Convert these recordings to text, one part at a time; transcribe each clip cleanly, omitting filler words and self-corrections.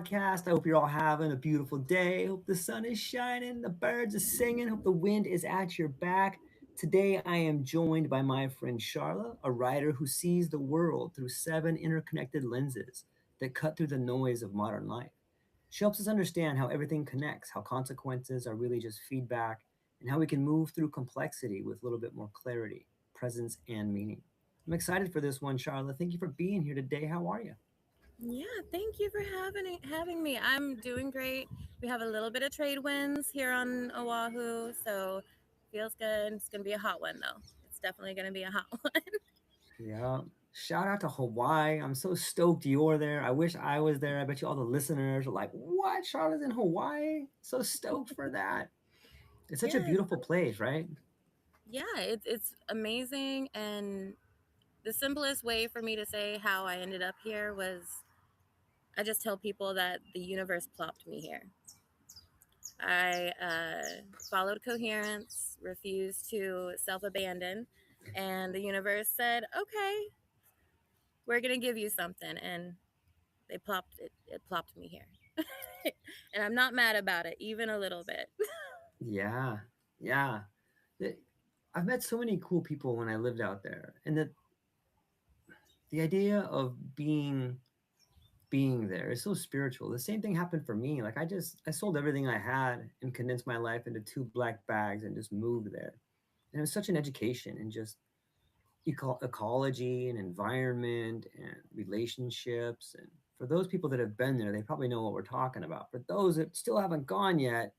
podcast. I hope you're all having a beautiful day. Hope the sun is shining, the birds are singing, hope the wind is at your back. Today, I am joined by my friend Charla, a writer who sees the world through seven interconnected lenses that cut through the noise of modern life. She helps us understand how everything connects, how consequences are really just feedback, and how we can move through complexity with a little bit more clarity, presence, and meaning. I'm excited for this one, Charla. Thank you for being here today. How are you? Yeah, thank you for having me. I'm doing great. We have a little bit of trade winds here on Oahu, so feels good. It's gonna be a hot one though. It's definitely gonna be a hot one. Yeah. Shout out to Hawaii. I'm so stoked you're there. I wish I was there. I bet you all the listeners are like, what? Charlotte's in Hawaii? So stoked for that. It's such a Yeah, beautiful place, right? yeah, it's amazing. And the simplest way for me to say how I ended up here was I just tell people that the universe plopped me here. I followed coherence, refused to self abandon, and the universe said, "Okay, we're gonna give you something," and they plopped it. It plopped me here, and I'm not mad about it, even a little bit. Yeah. Yeah. The- I've met so many cool people when I lived out there. And the idea of being there is so spiritual. The same thing happened for me. Like I sold everything I had and condensed my life into two black bags and just moved there. And it was such an education in just ecology and environment and relationships. And for those people that have been there, they probably know what we're talking about. For those that still haven't gone yet,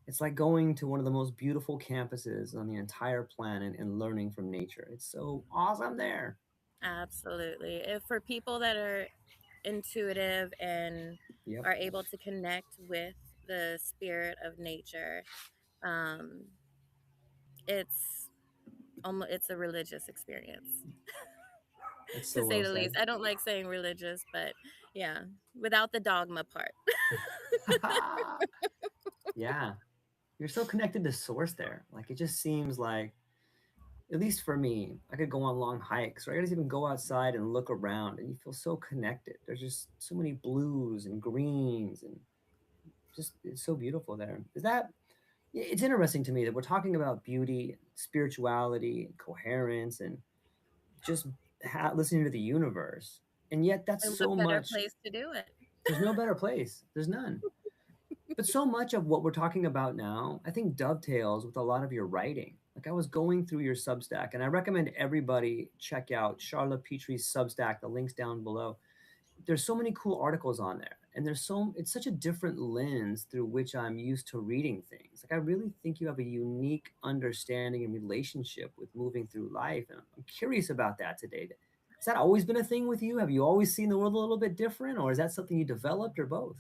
it's like going to one of the most beautiful campuses on the entire planet and learning from nature. It's so awesome there. Absolutely. If for people that are intuitive and Yep. are able to connect with the spirit of nature, um, it's almost it's a religious experience, That's to so say well the said. least. I don't like saying religious, but yeah, without the dogma part. Yeah. You're so connected to source there. Like it just seems like, at least for me, I could go on long hikes, or I could just even go outside and look around, and you feel so connected. There's just so many blues and greens, and just it's so beautiful there. Is that? It's interesting to me that we're talking about beauty, spirituality, coherence, and just listening to the universe, and yet that's And so what better much. place to do it? There's no better place. There's none. But so much of what we're talking about now, I think dovetails with a lot of your writing. Like I was going through your Substack, and I recommend everybody check out Charlotte Petrie's Substack. The link's down below. There's so many cool articles on there, and it's such a different lens through which I'm used to reading things. Like I really think you have a unique understanding and relationship with moving through life, and I'm curious about that today. Has that always been a thing with you? Have you always seen the world a little bit different, or is that something you developed, or both?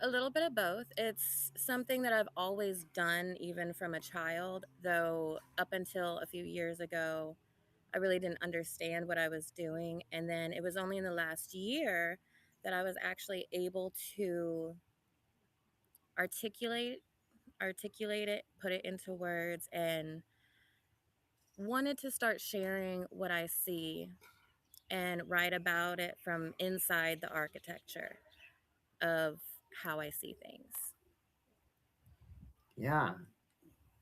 A little bit of both. It's something that I've always done, even from a child, though up until a few years ago, I really didn't understand what I was doing. And then it was only in the last year that I was actually able to articulate articulate it, put it into words, and wanted to start sharing what I see and write about it from inside the architecture of how I see things. Yeah,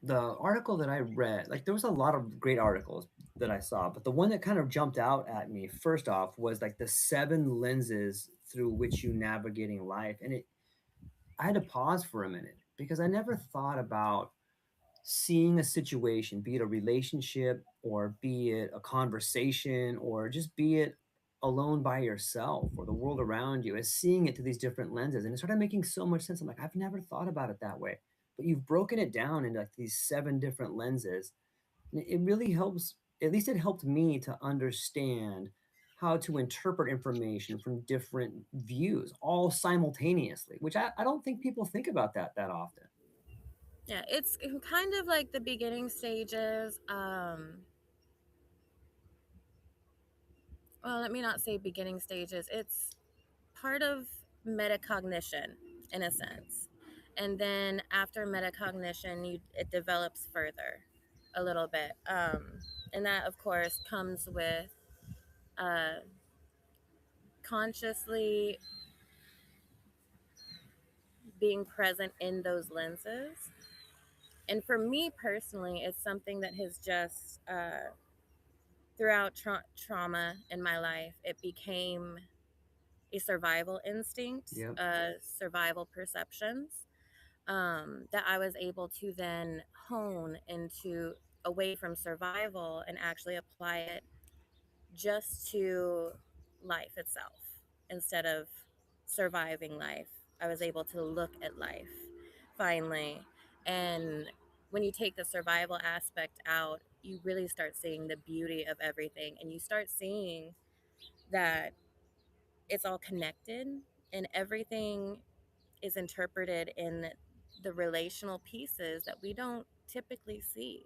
the article that I read, like there was a lot of great articles that I saw, but the one that kind of jumped out at me first off was like the seven lenses through which you navigating life. And I had to pause for a minute because I never thought about seeing a situation, be it a relationship or be it a conversation or just be it alone by yourself or the world around you, as seeing it through these different lenses. And it started making so much sense. I'm like, I've never thought about it that way. But you've broken it down into like these seven different lenses. And it really helps, at least it helped me to understand how to interpret information from different views all simultaneously, which I don't think people think about that often. Yeah, it's kind of like the beginning stages. Well, let me not say beginning stages. It's part of metacognition in a sense. And then after metacognition, it develops further a little bit. And that, of course, comes with uh, consciously being present in those lenses. And for me personally, it's something that has just, throughout trauma in my life, it became a survival instinct, Yep. survival perceptions, that I was able to then hone into, away from survival, and actually apply it just to life itself instead of surviving life. I was able to look at life finally. And when you take the survival aspect out, you really start seeing the beauty of everything, and you start seeing that it's all connected, and everything is interpreted in the relational pieces that we don't typically see.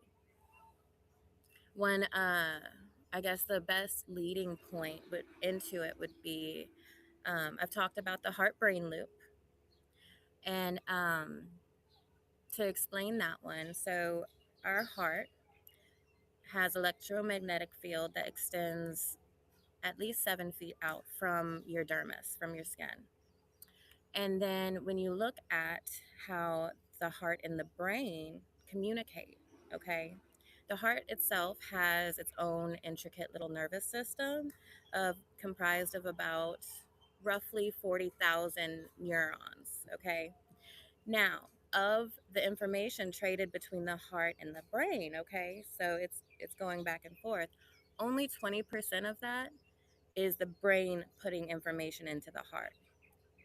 One, I guess the best leading point into it would be, I've talked about the heart brain loop. And to explain that one, so our heart has electromagnetic field that extends at least 7 feet out from your dermis, from your skin. And then when you look at how the heart and the brain communicate, okay, the heart itself has its own intricate little nervous system comprised of about roughly 40,000 neurons, okay? Now, of the information traded between the heart and the brain, okay, so it's going back and forth. Only 20% of that is the brain putting information into the heart.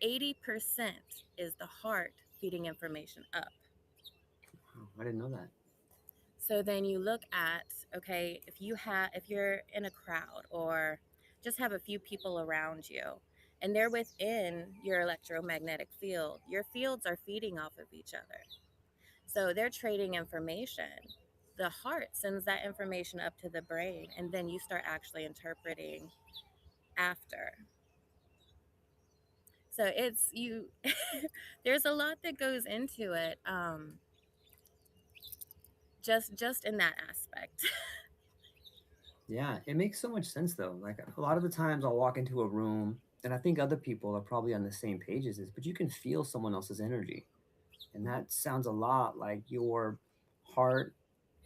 80% is the heart feeding information up. Oh, I didn't know that. So then you look at, okay, if you're in a crowd, or just have a few people around you, and they're within your electromagnetic field, your fields are feeding off of each other. So they're trading information. The heart sends that information up to the brain, and then you start actually interpreting after. So it's you there's a lot that goes into it, just in that aspect. Yeah, it makes so much sense though. Like a lot of the times I'll walk into a room and I think other people are probably on the same page as this, but you can feel someone else's energy. And that sounds a lot like your heart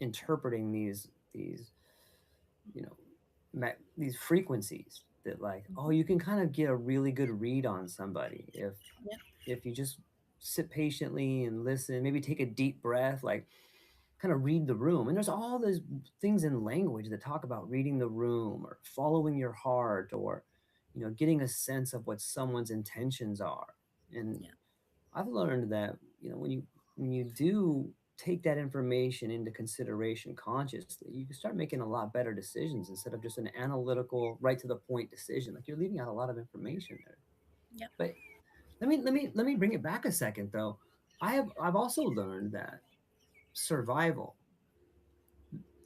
interpreting these you know these frequencies that like, oh, you can kind of get a really good read on somebody Yep. if you just sit patiently and listen, maybe take a deep breath, like kind of read the room. And there's all those things in language that talk about reading the room or following your heart or getting a sense of what someone's intentions are. And Yeah. I've learned that when you do take that information into consideration consciously, you can start making a lot better decisions instead of just an analytical, right to the point decision. Like you're leaving out a lot of information there. Yep. But let me bring it back a second though. I've also learned that survival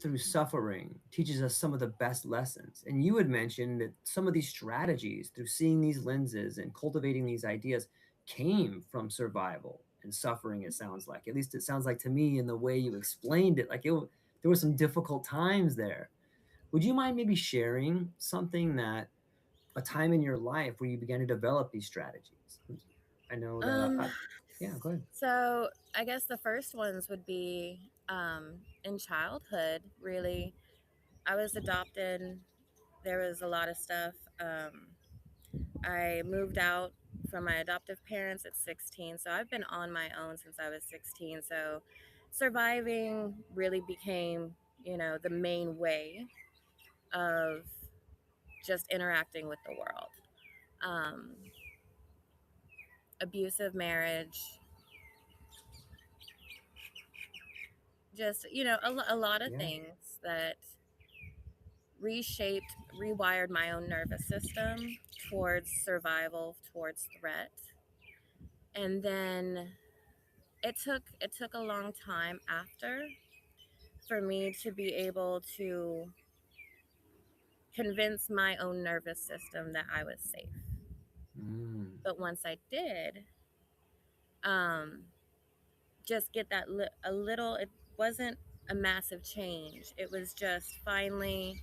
through suffering teaches us some of the best lessons. And you had mentioned that some of these strategies through seeing these lenses and cultivating these ideas came from survival and suffering, it sounds like. At least it sounds like to me in the way you explained it. Like there were some difficult times there. Would you mind maybe sharing something that a time in your life where you began to develop these strategies? I know that, Um, yeah, go ahead. so I guess the first ones would be, in childhood, really. I was adopted. There was a lot of stuff. I moved out from my adoptive parents at 16. So I've been on my own since I was 16. So surviving really became, the main way of just interacting with the world. Um, Abusive marriage, just, a lot of Yeah. things that reshaped, rewired my own nervous system towards survival, towards threat. And then it took a long time after for me to be able to convince my own nervous system that I was safe. Mm, But once I did, um, just get that a little, it wasn't a massive change. It was just finally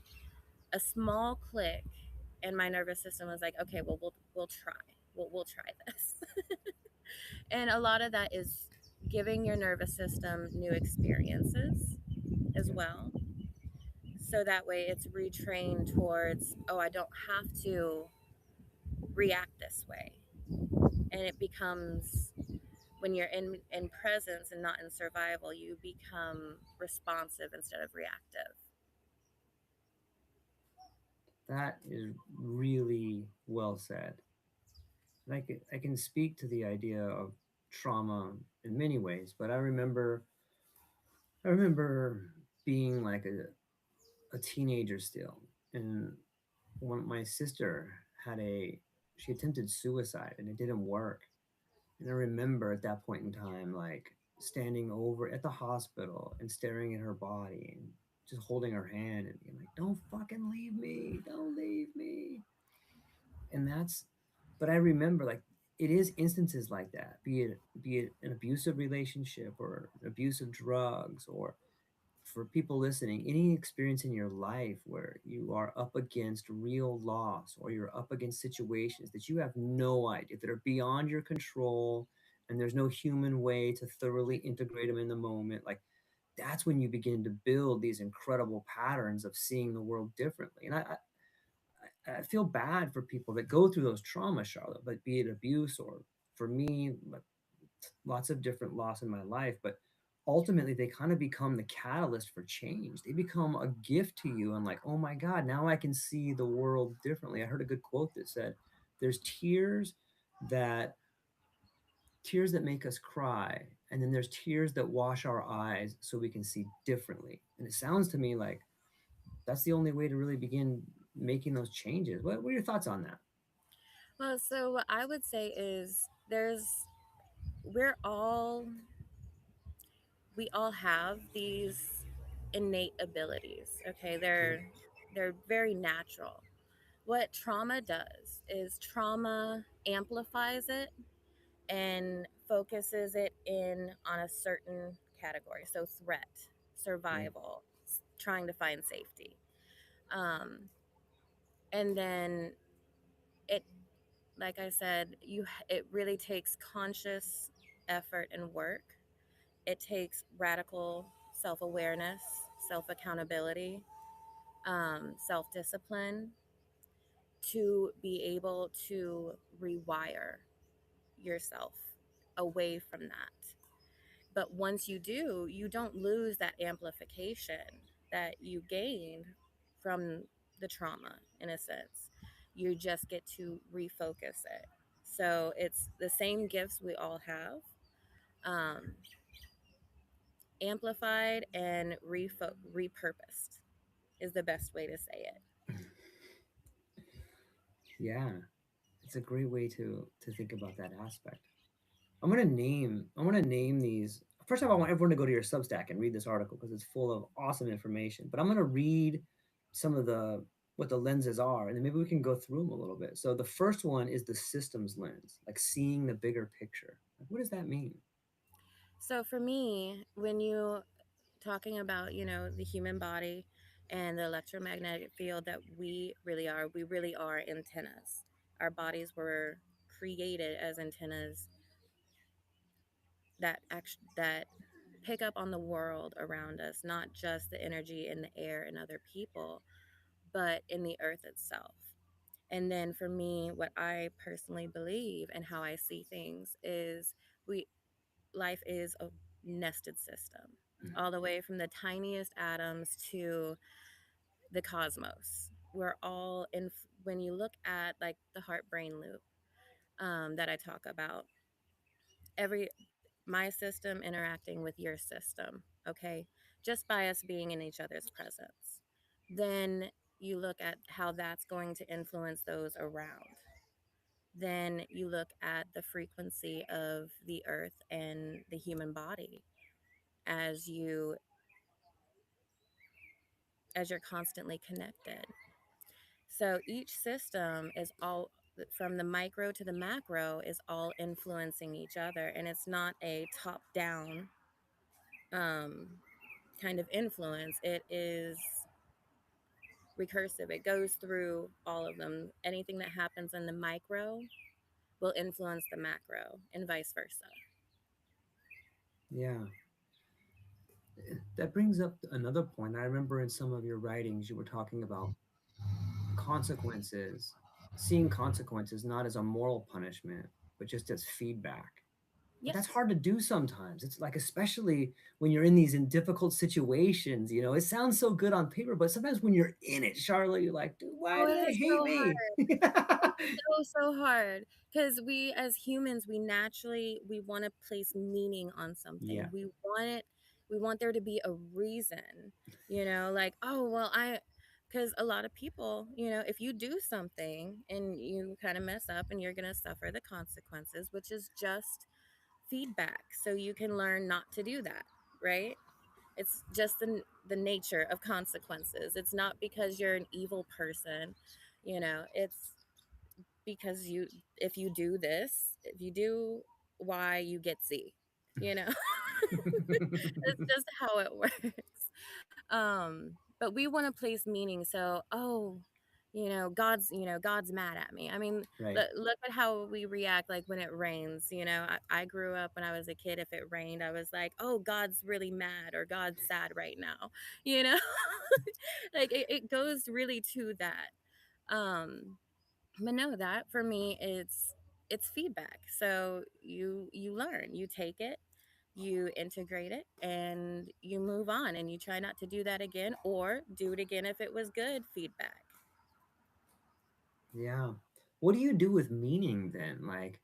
a small click, and my nervous system was like, okay, well, we'll try. We'll try this. And a lot of that is giving your nervous system new experiences as Yeah. well. So that way it's retrained towards, oh, I don't have to react this way. And it becomes, when you're in presence and not in survival, you become responsive instead of reactive. That is really well said. And I can speak to the idea of trauma in many ways, but I remember being like a teenager still, and when my sister had a she attempted suicide and it didn't work. And I remember at that point in time, like standing over at the hospital and staring at her body and just holding her hand and being like, "Don't fucking leave me! Don't leave me!" And but I remember like it is instances like that, be it an abusive relationship or abusive drugs, or for people listening, any experience in your life where you are up against real loss or you're up against situations that you have no idea, that are beyond your control, and there's no human way to thoroughly integrate them in the moment, like that's when you begin to build these incredible patterns of seeing the world differently. And I feel bad for people that go through those traumas, Charlotte, but be it abuse or, for me, like lots of different loss in my life, but ultimately they kind of become the catalyst for change. They become a gift to you, and like, oh my God, now I can see the world differently. I heard a good quote that said, "There's that tears that make us cry, and then there's tears that wash our eyes so we can see differently." And it sounds to me like that's the only way to really begin making those changes. What are your thoughts on that? Well, so what I would say is we're all, we all have these innate abilities. Okay, Yeah. they're very natural. What trauma does is trauma amplifies it and focuses it in on a certain category. So threat, Yeah. survival, trying to find safety. Um, and then it, like I said, it really takes conscious effort and work. It takes radical self-awareness, self-accountability, self-discipline to be able to rewire yourself away from that. But once you do, you don't lose that amplification that you gained from the trauma, in a sense. You just get to refocus it. So it's the same gifts we all have, um, amplified and repurposed is the best way to say it. Yeah, it's a great way to think about that aspect. I want to name these. First of all, I want everyone to go to your Substack and read this article because it's full of awesome information. But I'm going to read some of the what the lenses are, and then maybe we can go through them a little bit. So the first one is the systems lens, like seeing the bigger picture. Like, what does that mean? So for me, when you talking about, the human body and the electromagnetic field that we really are antennas. Our bodies were created as antennas that pick up on the world around us, not just the energy in the air and other people, but in the earth itself. And then for me, what I personally believe and how I see things is we life is a nested system, all the way from the tiniest atoms to the cosmos. We're all in, when you look at like the heart brain loop, that I talk about, every my system interacting with your system, okay, just by us being in each other's presence. Then you look at how that's going to influence those around. Then you look at the frequency of the earth and the human body as you're constantly connected. So each system is all, from the micro to the macro, is all influencing each other, and it's not a top down um, kind of influence. It is recursive. It goes through all of them. Anything that happens in the micro will influence the macro and vice versa. Yeah. That brings up another point. I remember in some of your writings, you were talking about consequences, seeing consequences not as a moral punishment, but just as feedback. But that's Yes. hard to do sometimes. It's like, especially when you're in these in difficult situations, it sounds so good on paper, but sometimes when you're in it, Charlotte, you're like, dude, why Oh, do it they is hate so me? hard. So hard because we as humans we naturally we want to place meaning on something. Yeah. We want there to be a reason, like, oh well, I because a lot of people, if you do something and you kind of mess up and you're going to suffer the consequences, which is just feedback so you can learn not to do that, right? It's just the nature of consequences. It's not because you're an evil person, it's because if you do this, if you do Y, you get Z. You know, it's just how it works. But we want to place meaning. So, oh, God's mad at me. I mean, Right. look at how we react like when it rains. I grew up when I was a kid. If it rained, I was like, oh, God's really mad or God's sad right now. You know, like it goes really to that. Um, but no, that for me it's feedback. So you learn, you take it, you integrate it, and you move on, and you try not to do that again or do it again if it was good feedback. Yeah. What do you do with meaning then? Like,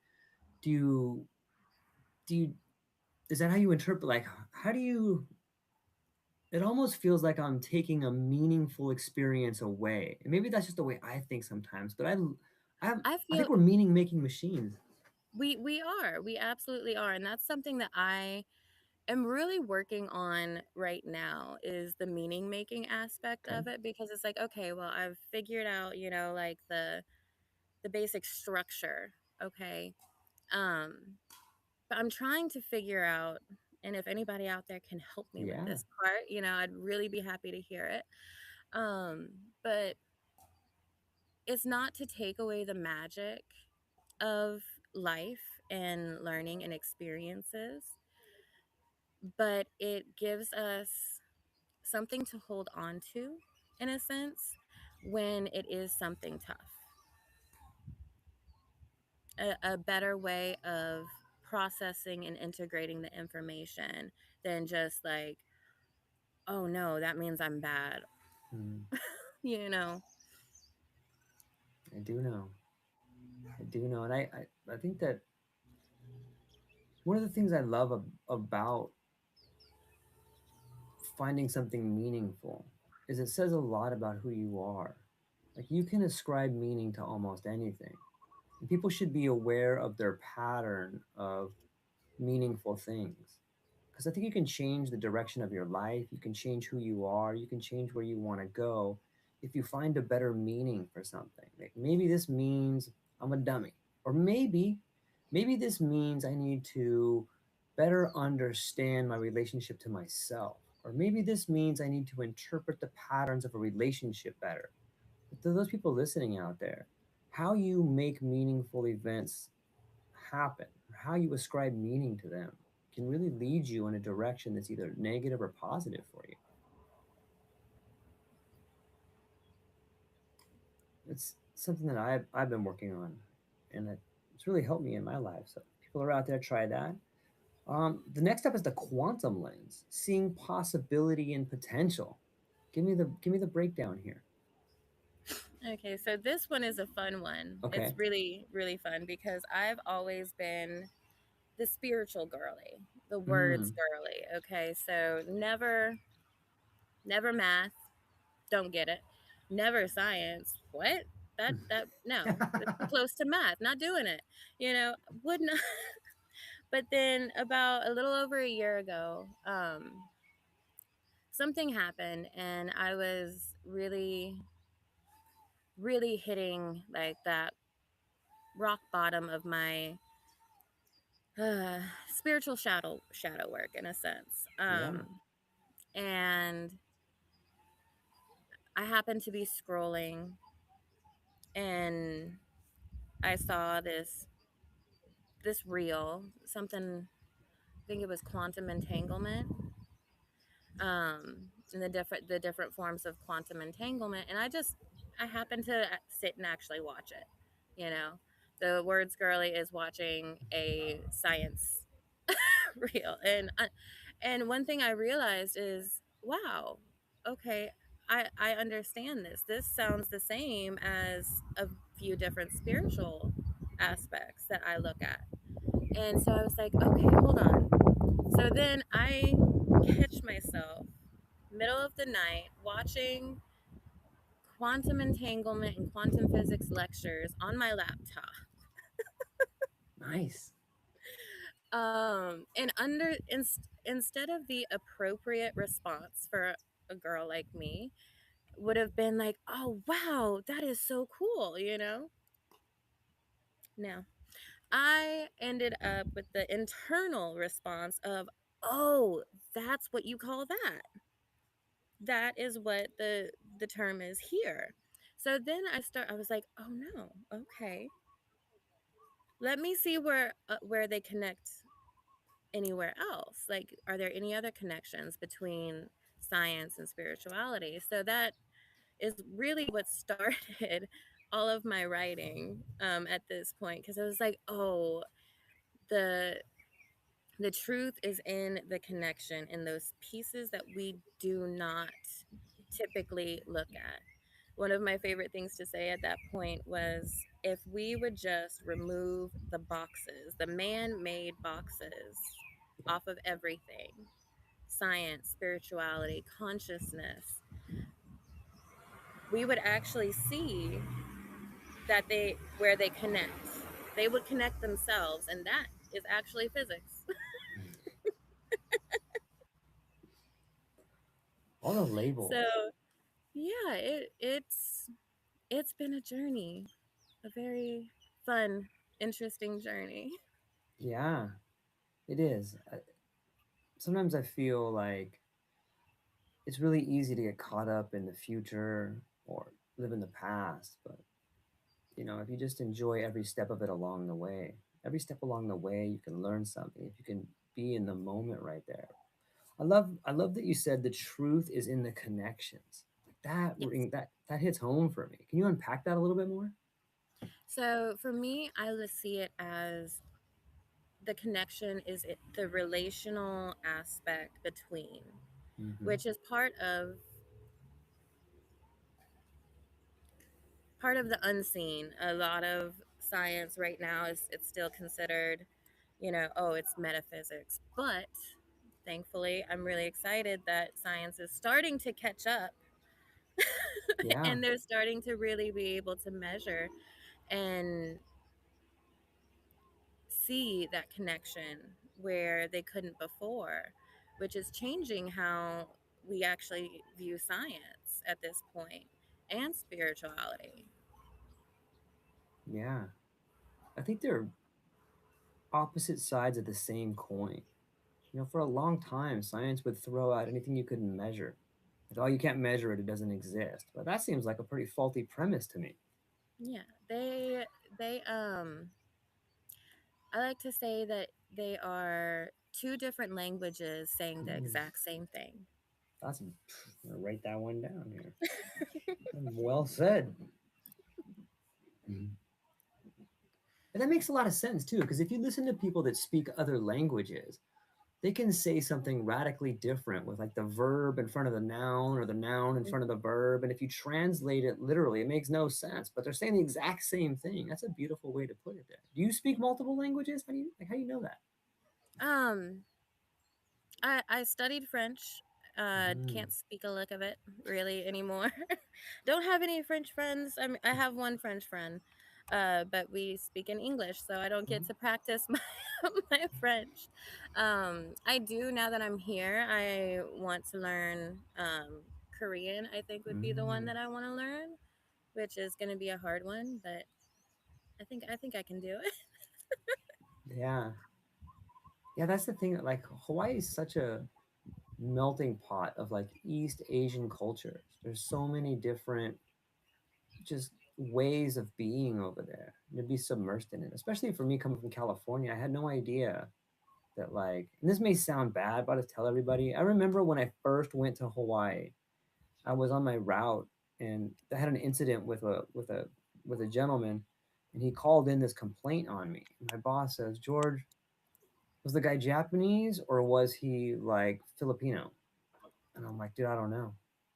do you, do you, is that how you interpret? Like, how do you, it almost feels like I'm taking a meaningful experience away. And maybe that's just the way I think sometimes, but I I think feel we're meaning making machines. we absolutely are, and that's something that I am really working on right now is the meaning making aspect Okay. of it, because it's like, okay, well, I've figured out, like the basic structure. Okay. um but I'm trying to figure out, and if anybody out there can help me with Yeah. this part, I'd really be happy to hear it. um but it's not to take away the magic of life and learning and experiences, but it gives us something to hold on to, in a sense, when it is something tough. A better way of processing and integrating the information than just like, oh no, that means I'm bad, Mm, you know? I do know. I do know. And I think that one of the things I love about finding something meaningful is it says a lot about who you are. Like, you can ascribe meaning to almost anything. And people should be aware of their pattern of meaningful things. Because I think you can change the direction of your life, you can change who you are, you can change where you want to go if you find a better meaning for something. Like, maybe this means I'm a dummy, or maybe this means I need to better understand my relationship to myself, or maybe this means I need to interpret the patterns of a relationship better. But to those people listening out there, how you make meaningful events happen, or how you ascribe meaning to them, can really lead you in a direction that's either negative or positive for you. It's something that I've been working on, and it's really helped me in my life. So people are out there, try that. The next step is the quantum lens, seeing possibility and potential. Give me the breakdown here. Okay, so this one is a fun one. It's Okay. really, really fun because I've always been the spiritual girly, the words Mm. girly. Okay, so never math, don't get it. Never science. What? That no, it's too close to math. Not doing it. Would not. But then about a little over a year ago, something happened, and I was really, really hitting like that rock bottom of my uh, spiritual shadow work, in a sense. Yeah. And I happened to be scrolling, and I saw this. this reel, something, I think it was quantum entanglement, and the different forms of quantum entanglement, and I happened to sit and actually watch it. You know, the words girly is watching a science reel, and one thing I realized is, wow, okay, I understand this. This sounds the same as a few different spiritual aspects that I look at. And so I was like, okay, hold on. So then I catch myself middle of the night watching quantum entanglement and quantum physics lectures on my laptop. Nice. And instead of the appropriate response for a girl like me would have been like, "Oh wow, that is so cool," you know? No. I ended up with the internal response of, "Oh, that's what you call that. That is what the term is here." So then I was like, "Oh no. Okay. Let me see where they connect anywhere else. Like, are there any other connections between science and spirituality?" So that is really what started all of my writing at this point, because I was like, oh, the the truth is in the connection, in those pieces that we do not typically look at. One of my favorite things to say at that point was, if we would just remove the boxes, the man-made boxes, off of everything, science, spirituality, consciousness, we would actually see that they where they connect. They would connect themselves, and that is actually physics. All the So labels. yeah, it's been a journey, a very fun, interesting journey. Yeah, it is. Sometimes I feel like it's really easy to get caught up in the future or live in the past, but if you just enjoy every step of it along the way, every step along the way, you can learn something. If you can be in the moment right there. I love that you said the truth is in the connections. Like that Yes. that hits home for me. Can you unpack that a little bit more? So for me, I would see it as the connection is the relational aspect between, Hmm. which is part of the unseen. A lot of science right now is it's still considered, oh, it's metaphysics. But thankfully, I'm really excited that science is starting to catch up Yeah, and they're starting to really be able to measure and see that connection where they couldn't before, which is changing how we actually view science at this point, and spirituality. yeah. I think they're opposite sides of the same coin. For a long time, science would throw out anything you couldn't measure. Like, oh, you can't measure it, it doesn't exist. But that seems like a pretty faulty premise to me. Yeah, they I like to say that they are two different languages saying the Mm, exact same thing. that's I'm gonna write that one down here. Well said. Mhm. And that makes a lot of sense too, because if you listen to people that speak other languages, they can say something radically different with like the verb in front of the noun or the noun in front of the verb. And if you translate it literally, it makes no sense, but they're saying the exact same thing. That's a beautiful way to put it there. Do you speak multiple languages? How do you know that? Um, I studied French. Mm, Can't speak a lick of it really anymore. Don't have any French friends. I have one French friend, but we speak in English, so I don't get mm, to practice my French. I do now that I'm here. I want to learn Korean. I think would be the one mm. that I want to learn, which is going to be a hard one, but I think I can do it. Yeah. Yeah, that's the thing. Like Hawaii is such a melting pot of like East Asian cultures. There's so many different just ways of being over there, to be submersed in it. Especially for me coming from California, I had no idea that like, and this may sound bad, but I tell everybody. I remember when I first went to Hawaii, I was on my route and I had an incident with a gentleman, and he called in this complaint on me. My boss says, George, was the guy Japanese or was he like Filipino? And I'm like, dude, I don't know.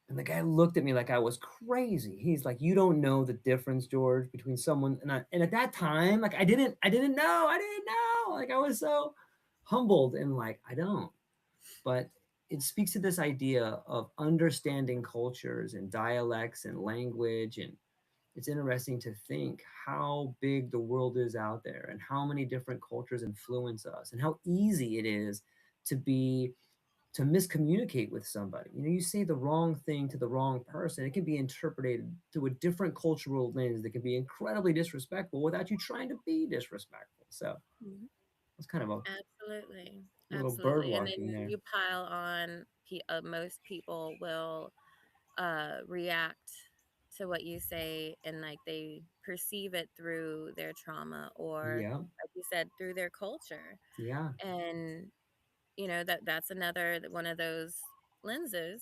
And the guy looked at me like I was crazy. He's like, you don't know the difference, George, between someone and at that time, like I didn't know. Like I was so humbled and like I don't. But it speaks to this idea of understanding cultures and dialects and language. And it's interesting to think how big the world is out there and how many different cultures influence us and how easy it is to be to miscommunicate with somebody. You say the wrong thing to the wrong person, it can be interpreted through a different cultural lens that can be incredibly disrespectful without you trying to be disrespectful. So Mhm. it's kind of a Absolutely. little bird Absolutely. And walking then there. you pile on, most people will react to what you say, and like they perceive it through their trauma, or Yeah, like you said, through their culture. yeah, And that's another one of those lenses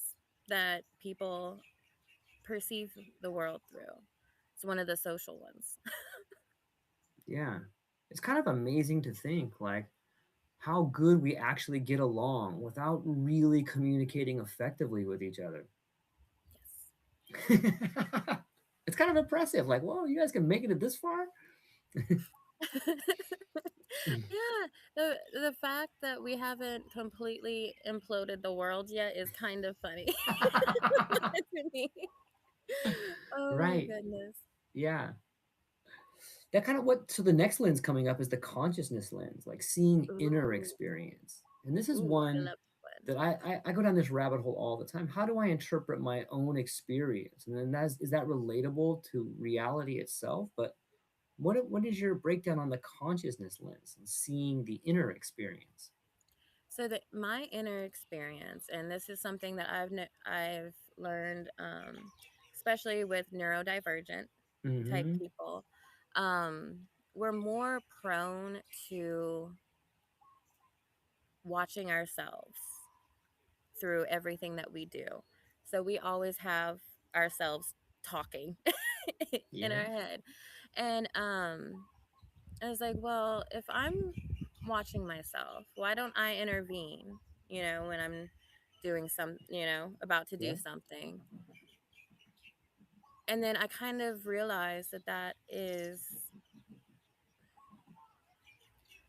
that people perceive the world through. It's one of the social ones. yeah. It's kind of amazing to think like how good we actually get along without really communicating effectively with each other. It's kind of impressive. Like, whoa, you guys can make it this far? Yes. Yeah, the fact that we haven't completely imploded the world yet is kind of funny to me. Oh my Right. goodness. Yeah. That kind of what so the next lens coming up is the consciousness lens, like seeing inner Ooh, experience. And this is ooh, I one love that one. that I go down this rabbit hole all the time. How do I interpret my own experience? And then is that relatable to reality itself? But what is your breakdown on the consciousness lens and seeing the inner experience? So that my inner experience, and this is something that I've learned, especially with neurodivergent type Mm-hmm. people, um, we're more prone to watching ourselves through everything that we do. So we always have ourselves talking in Yeah. our head. And I was like, well, if I'm watching myself, why don't I intervene, when I'm doing about to Yeah. do something? And then I kind of realized that that is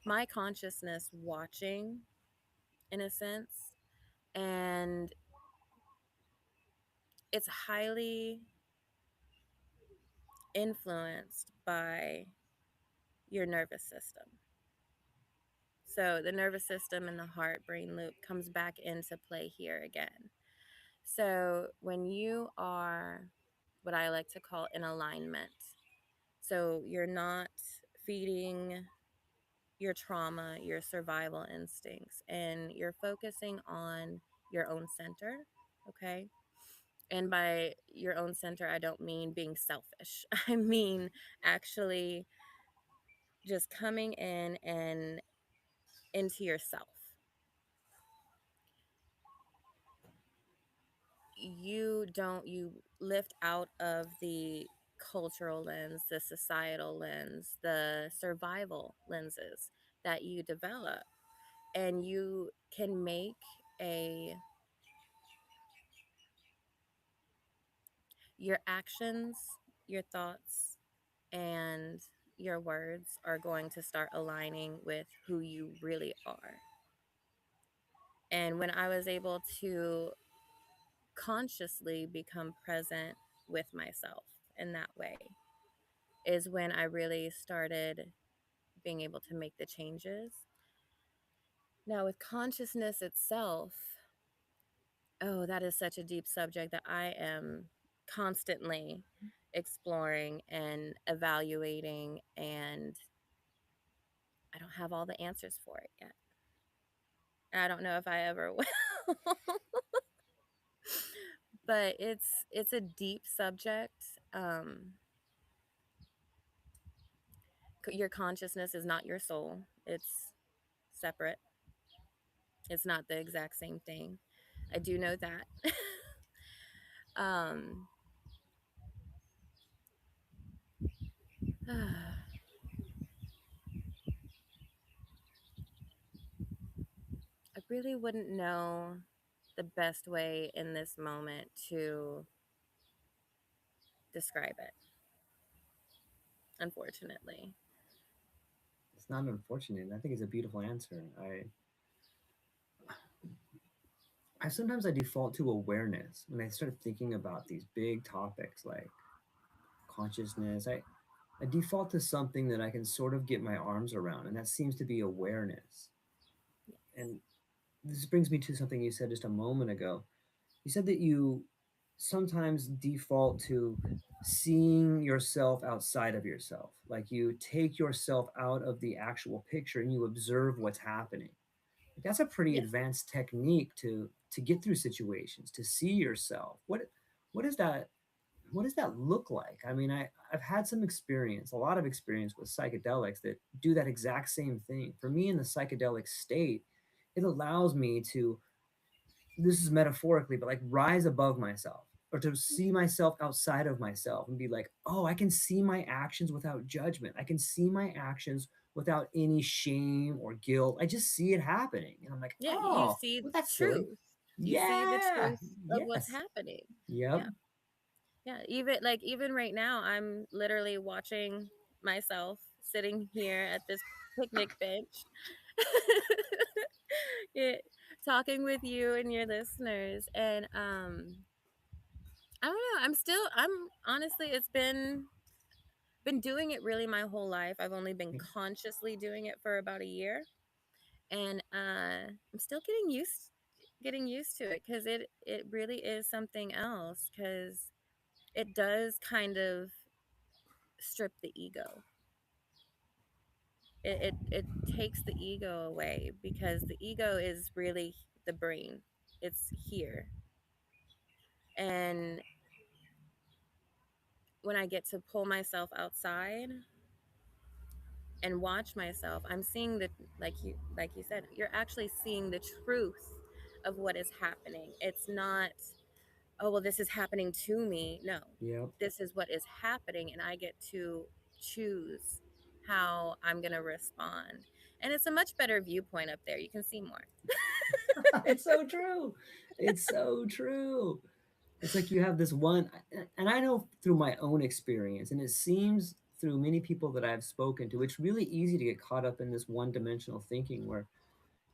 my consciousness watching, in a sense. And it's highly influenced by your nervous system. So the nervous system and the heart brain loop comes back into play here again. So when you are what I like to call in alignment, so you're not feeding your trauma, your survival instincts, and you're focusing on your own center, okay? And by your own center, I don't mean being selfish. I mean actually just coming in and into yourself. You lift out of the cultural lens, the societal lens, the survival lenses that you develop, and you can make a your actions, your thoughts, and your words are going to start aligning with who you really are. And when I was able to consciously become present with myself in that way, is when I really started being able to make the changes. Now, with consciousness itself, oh, that is such a deep subject that I am constantly exploring and evaluating, and I don't have all the answers for it yet. I don't know if I ever will. But it's a deep subject. Your consciousness is not your soul. It's separate. It's not the exact same thing. I do know that. um I really wouldn't know the best way in this moment to describe it, unfortunately. It's not unfortunate. I think it's a beautiful answer. I sometimes I default to awareness when I start thinking about these big topics like consciousness. I default to something that I can sort of get my arms around, and that seems to be awareness. Yes. And this brings me to something you said just a moment ago. You said that you sometimes default to seeing yourself outside of yourself. Like you take yourself out of the actual picture and you observe what's happening. That's a pretty Yes. advanced technique to get through situations, to see yourself. What is that what does that look like? I mean, I've had some experience, a lot of experience with psychedelics that do that exact same thing. For me, in the psychedelic state, it allows me to, this is metaphorically, but like rise above myself or to see myself outside of myself and be like, oh, I can see my actions without judgment. I can see my actions without any shame or guilt. I just see it happening. And I'm like, Yeah, you oh, see well, that's silly. truth. You see the Yeah. truth of what's Yes. happening. Yep. Yeah. Yeah, even right now I'm literally watching myself sitting here at this picnic bench. Yeah, talking with you and your listeners, and I don't know, I'm honestly, it's been doing it really my whole life. I've only been consciously doing it for about a year, and I'm still getting used to it, cuz it really is something else, cuz it does kind of strip the ego. It takes the ego away, because the ego is really the brain. It's here. And when I get to pull myself outside and watch myself, I'm seeing the, like you said, you're actually seeing the truth of what is happening. It's not, oh well, this is happening to me. No. Yep. This is what is happening, and I get to choose how I'm going to respond. And it's a much better viewpoint up there. You can see more. It's so true. It's so true. It's like you have this one, and I know through my own experience, and it seems through many people that I've spoken to, it's really easy to get caught up in this one dimensional thinking where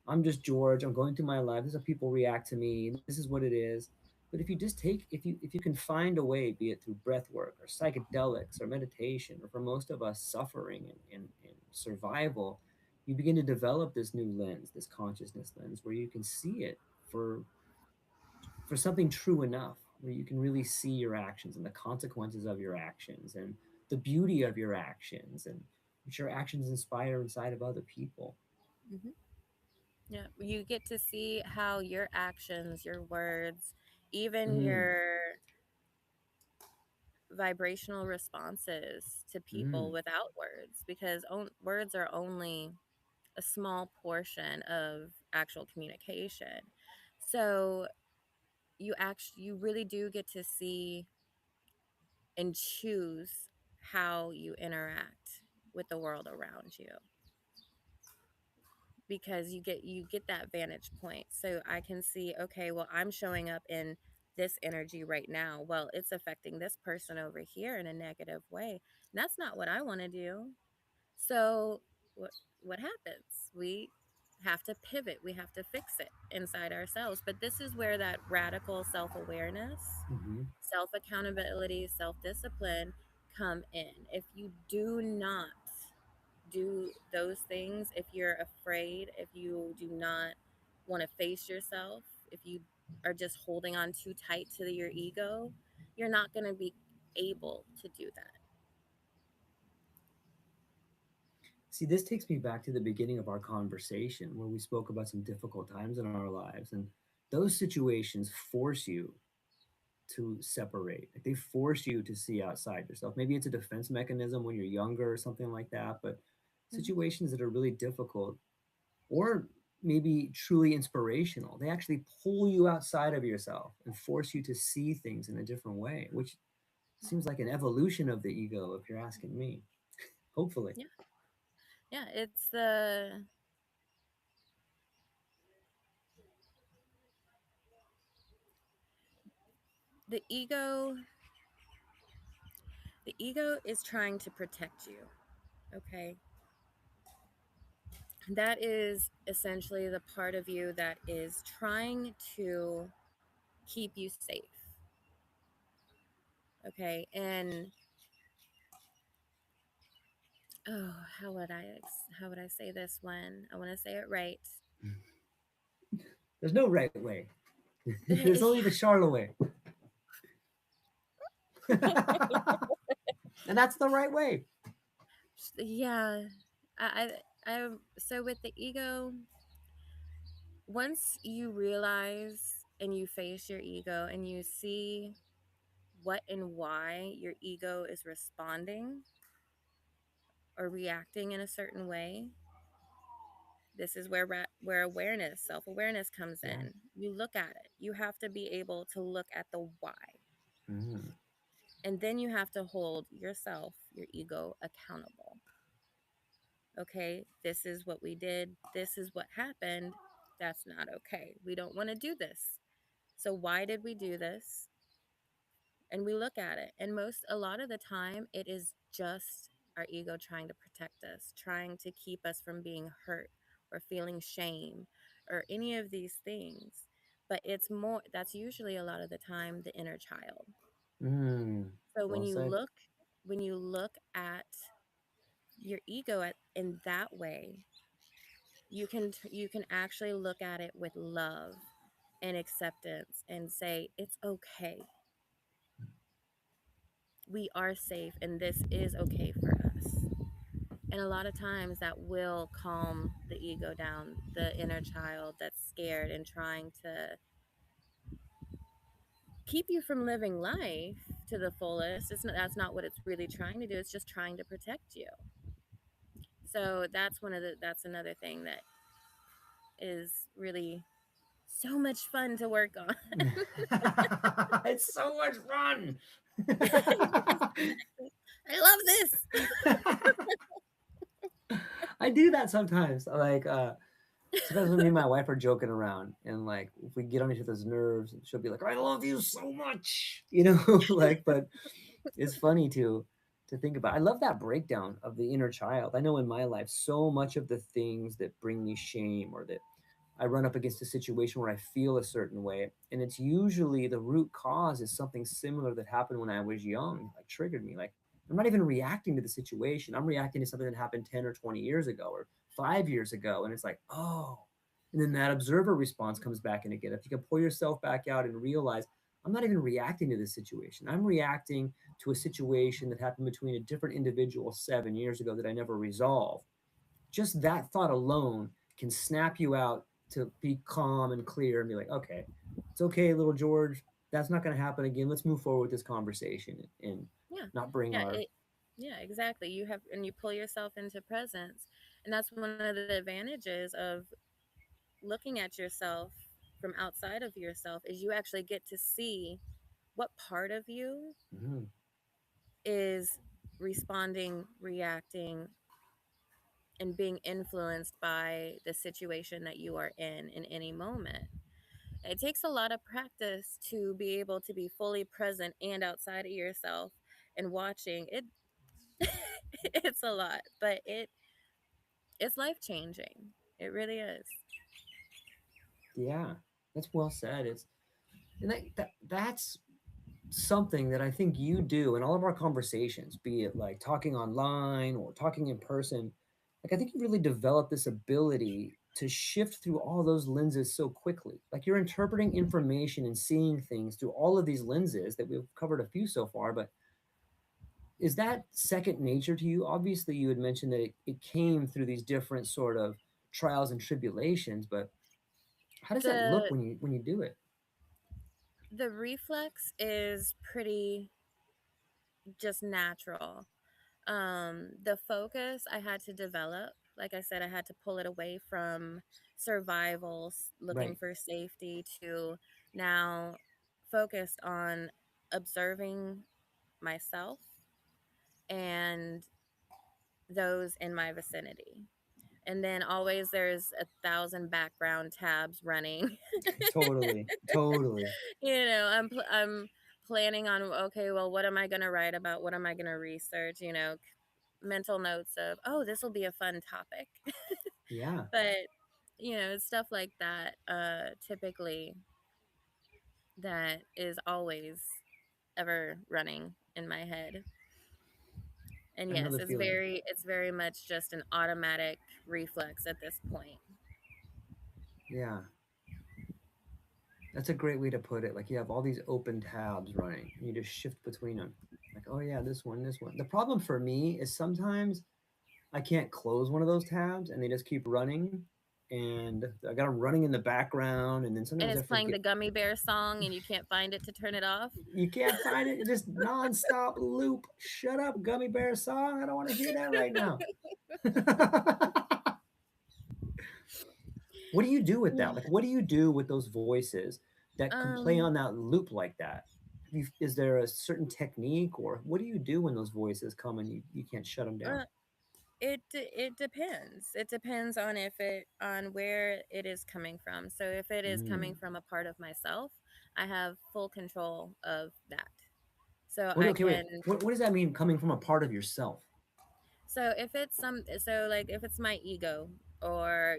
I'm just George, I'm going through my life, this is how people react to me, this is what it is. But if you just take, if you can find a way, be it through breath work or psychedelics or meditation, or for most of us, suffering and survival, you begin to develop this new lens, this consciousness lens, where you can see it for for something true enough, where you can really see your actions and the consequences of your actions and the beauty of your actions and what your actions inspire inside of other people. Hmm. Yeah, you get to see how your actions, your words, even Mm, your vibrational responses to people mm. without words, because words are only a small portion of actual communication. So you really do get to see and choose how you interact with the world around you, because you get that vantage point. So I can see, okay, well, I'm showing up in this energy right now. Well, it's affecting this person over here in a negative way. And that's not what I want to do. So what happens? We have to pivot. We have to fix it inside ourselves. But this is where that radical self-awareness, Hmm. self-accountability, self-discipline come in. If you do not do those things, if you're afraid, if you do not want to face yourself, if you are just holding on too tight to your ego, you're not going to be able to do that. See, this takes me back to the beginning of our conversation where we spoke about some difficult times in our lives. And those situations force you to separate. Like they force you to see outside yourself. Maybe it's a defense mechanism when you're younger or something like that, but Mhm. situations that are really difficult or maybe truly inspirational, they actually pull you outside of yourself and force you to see things in a different way, which seems like an evolution of the ego, if you're asking me. Hopefully. Yeah, yeah. It's the ego. The ego is trying to protect you. Okay, that is essentially the part of you that is trying to keep you safe. Okay, and oh, how would I say this one? I want to say it right. There's no right way. There's only the Charlotte way. And that's the right way. Yeah, so with the ego, once you realize and you face your ego and you see what and why your ego is responding or reacting in a certain way, this is where where awareness, self-awareness comes Yeah. in. You look at it. You have to be able to look at the why. Mm. And then you have to hold yourself, your ego accountable. Okay, this is what we did. This is what happened. That's not okay. We don't want to do this. So why did we do this? And we look at it. And a lot of the time, it is just our ego trying to protect us, trying to keep us from being hurt or feeling shame or any of these things. But that's usually a lot of the time the inner child. Mm. So Well said. when you look at your ego in that way, you can actually look at it with love and acceptance and say it's okay, we are safe and this is okay for us. And a lot of times that will calm the ego down, the inner child that's scared and trying to keep you from living life to the fullest. That's not what it's really trying to do. It's just trying to protect you. So that's another thing that is really so much fun to work on. It's so much fun. Exactly. I love this. I do that sometimes. Like sometimes when me and my wife are joking around and like if we get on each other's nerves, she'll be like, I love you so much. Like but it's funny to think about. I love that breakdown of the inner child. I know in my life so much of the things that bring me shame or that I run up against a situation where I feel a certain way. And it's usually the root cause is something similar that happened when I was young, like triggered me. Like I'm not even reacting to the situation. I'm reacting to something that happened 10 or 20 years ago or 5 years ago. And it's like, oh. And then that observer response comes back in again. If you can pull yourself back out and realize, I'm not even reacting to this situation. I'm reacting to a situation that happened between a different individual 7 years ago that I never resolved. Just that thought alone can snap you out to be calm and clear and be like, okay, it's okay, little George. That's not going to happen again. Let's move forward with this conversation and Yeah. not bring Yeah, our. yeah, exactly. You pull yourself into presence. And that's one of the advantages of looking at yourself from outside of yourself is you actually get to see what part of you Mhm. is responding, reacting, and being influenced by the situation that you are in any moment. It takes a lot of practice to be able to be fully present and outside of yourself and watching it. It's a lot, but it's life changing. It really is. Yeah, that's well said. It's and that's something that I think you do in all of our conversations, be it like talking online or talking in person. Like, I think you really develop this ability to shift through all those lenses so quickly. Like, you're interpreting information and seeing things through all of these lenses that we've covered a few so far. But is that second nature to you? Obviously, you had mentioned that it came through these different sort of trials and tribulations, but how does that look The when you do it? The reflex is pretty just natural. The focus I had to develop, like I said, I had to pull it away from survival, looking Right. for safety, to now focused on observing myself and those in my vicinity. And then always there's a thousand background tabs running. Totally. Totally. I'm planning on, okay, well, what am I going to write about? What am I going to research? Mental notes of, oh, this will be a fun topic. Yeah. But it's stuff like that, typically, that is always ever running in my head. And I know yes, the feeling. it's very much just an automatic reflex at this point. Yeah. That's a great way to put it. Like you have all these open tabs running, and you just shift between them. Like, oh yeah, this one, this one. The problem for me is sometimes I can't close one of those tabs, and they just keep running, and I got them running in the background, and then And sometimes I it's playing forget. the Gummy Bear song and you can't find it to turn it off. You can't find it. It's just nonstop loop. Shut up, Gummy Bear song. I don't want to hear that right now. What do you do with that? Like, what do you do with those voices that can play um on that loop like that? Is there a certain technique, or what do you do when those voices come and you can't shut them down? uh, it depends. It depends on where it is coming from. So if it is coming Mm. from a part of myself, I have full control of that. So What? I Okay, wait. can What does that mean? Coming from a part of yourself? like if it's my ego, or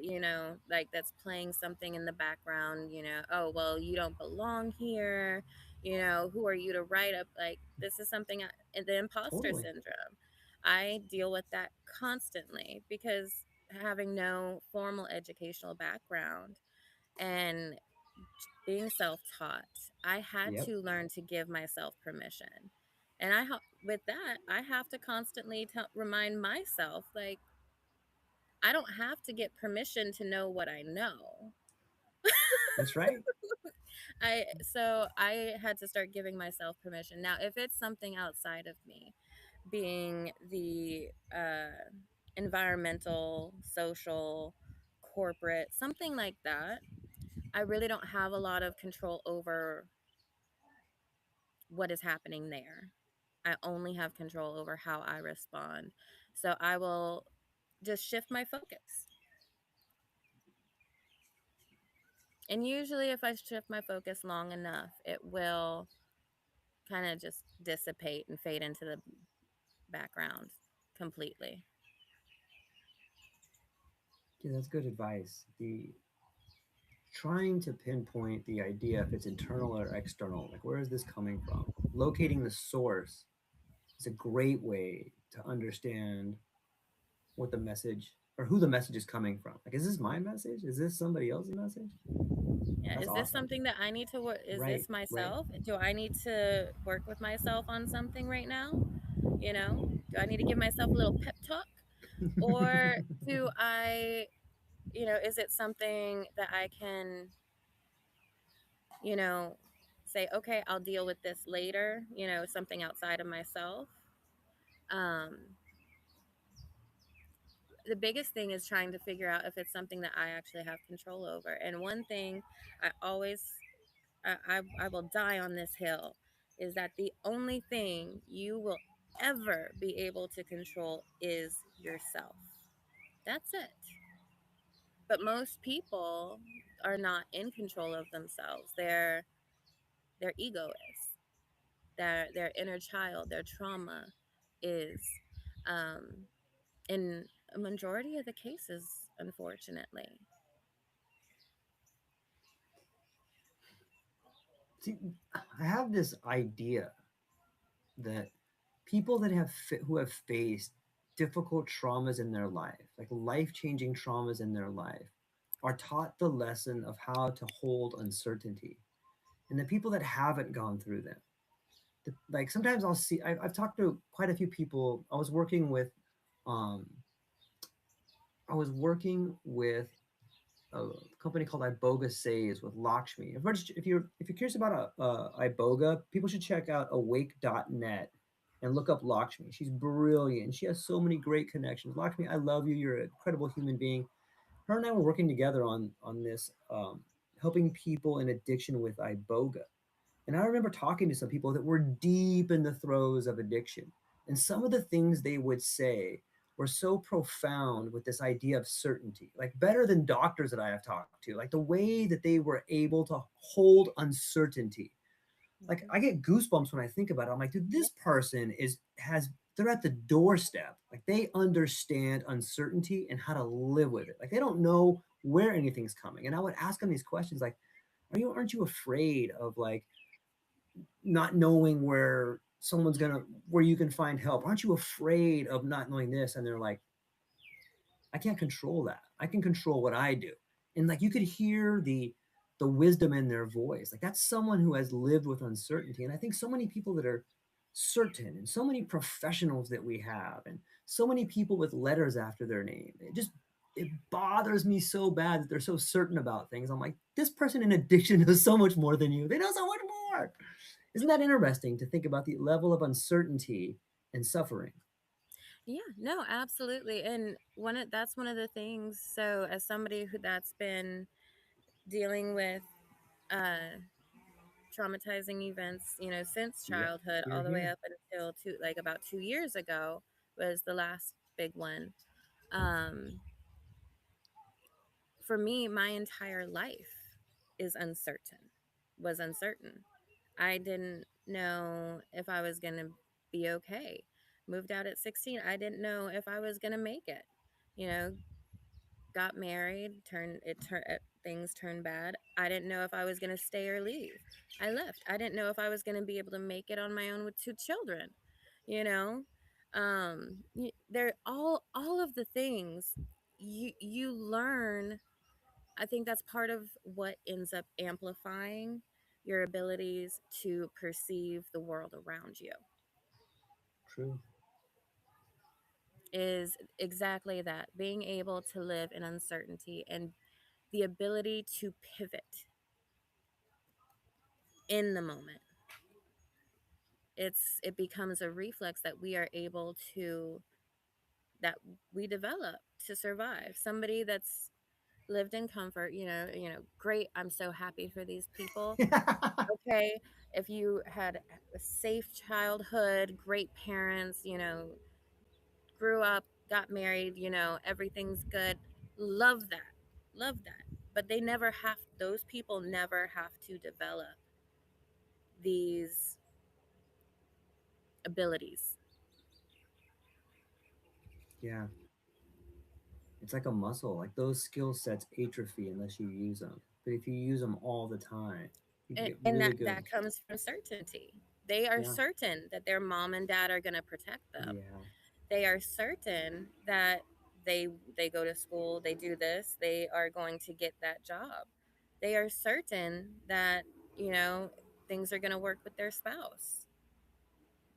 like that's playing something in the background, oh, well, you don't belong here, who are you to write up, like, this is something the imposter Totally. syndrome. I deal with that constantly because having no formal educational background and being self-taught, I had Yep. to learn to give myself permission. And with that, I have to constantly remind myself, like, I don't have to get permission to know what I know. That's right. I had to start giving myself permission. Now, if it's something outside of me, being the environmental, social, corporate, something like that, I really don't have a lot of control over what is happening there. I only have control over how I respond. So I will just shift my focus. And usually, if I shift my focus long enough, it will kind of just dissipate and fade into the background completely. Yeah, that's good advice. The trying to pinpoint the idea if it's internal or external, like where is this coming from? Locating the source is a great way to understand what the message or who the message is coming from. Like, is this my message? Is this somebody else's message? Yeah, That's is this awesome. something that I need to work? Is Right, this right. myself? Do I need to work with myself on something right now? Do I need to give myself a little pep talk? Or do I, is it something that I can, you know, say, okay, I'll deal with this later, something outside of myself? Um, the biggest thing is trying to figure out if it's something that I actually have control over. And one thing I always, I will die on this hill, is that the only thing you will ever be able to control is yourself. That's it. But most people are not in control of themselves. Their ego is. Their inner child, their trauma is. Um, in a majority of the cases, unfortunately. See, I have this idea that people that who have faced difficult traumas in their life, like life-changing traumas in their life, are taught the lesson of how to hold uncertainty. And the people that haven't gone through them, like sometimes I've talked to quite a few people. Um, I was working with a company called Iboga Saves with Lakshmi. If you're curious about Iboga, people should check out awake.net and look up Lakshmi. She's brilliant. She has so many great connections. Lakshmi, I love you. You're an incredible human being. Her and I were working together on this, helping people in addiction with Iboga. And I remember talking to some people that were deep in the throes of addiction. And some of the things they would say were so profound with this idea of certainty, like better than doctors that I have talked to, like the way that they were able to hold uncertainty. Like Mhm. I get goosebumps when I think about it. I'm like, dude, Yeah. this person they're at the doorstep. Like they understand uncertainty and how to live with it. Like they don't know where anything's coming. And I would ask them these questions like, aren't you afraid of like not knowing where you can find help? Aren't you afraid of not knowing this? And they're like, I can't control that. I can control what I do. And like you could hear the wisdom in their voice. Like that's someone who has lived with uncertainty. And I think so many people that are certain, and so many professionals that we have, and so many people with letters after their name. It bothers me so bad that they're so certain about things. I'm like, this person in addiction knows so much more than you. They know so much more. Isn't that interesting to think about the level of uncertainty and suffering? Yeah, no, absolutely. And that's one of the things. So, as somebody that's been dealing with uh, traumatizing events, since Yep. childhood Here, all the way here. up until like about 2 years ago was the last big one. Um, for me, my entire life is was uncertain. I didn't know if I was going to be okay. Moved out at 16. I didn't know if I was going to make it. You know, got married, things turned bad. I didn't know if I was going to stay or leave. I left. I didn't know if I was going to be able to make it on my own with two children, you know. They're all of the things you learn. I think that's part of what ends up amplifying your abilities to perceive the world around you, True. is exactly that, being able to live in uncertainty and the ability to pivot in the moment. It becomes a reflex that we are able to that we develop to survive. Somebody that's lived in comfort, great, I'm so happy for these people. Okay, if you had a safe childhood, great parents, grew up, got married, everything's good. Love that. Love that. But those people never have to develop these abilities. Yeah. It's like a muscle. Like those skill sets atrophy unless you use them. But if you use them all the time, you can And, get and really that, good. that comes from certainty. They are Yeah. certain that their mom and dad are going to protect them. Yeah. They are certain that they they go to school, they do this, they are going to get that job. They are certain that, you know, things are going to work with their spouse.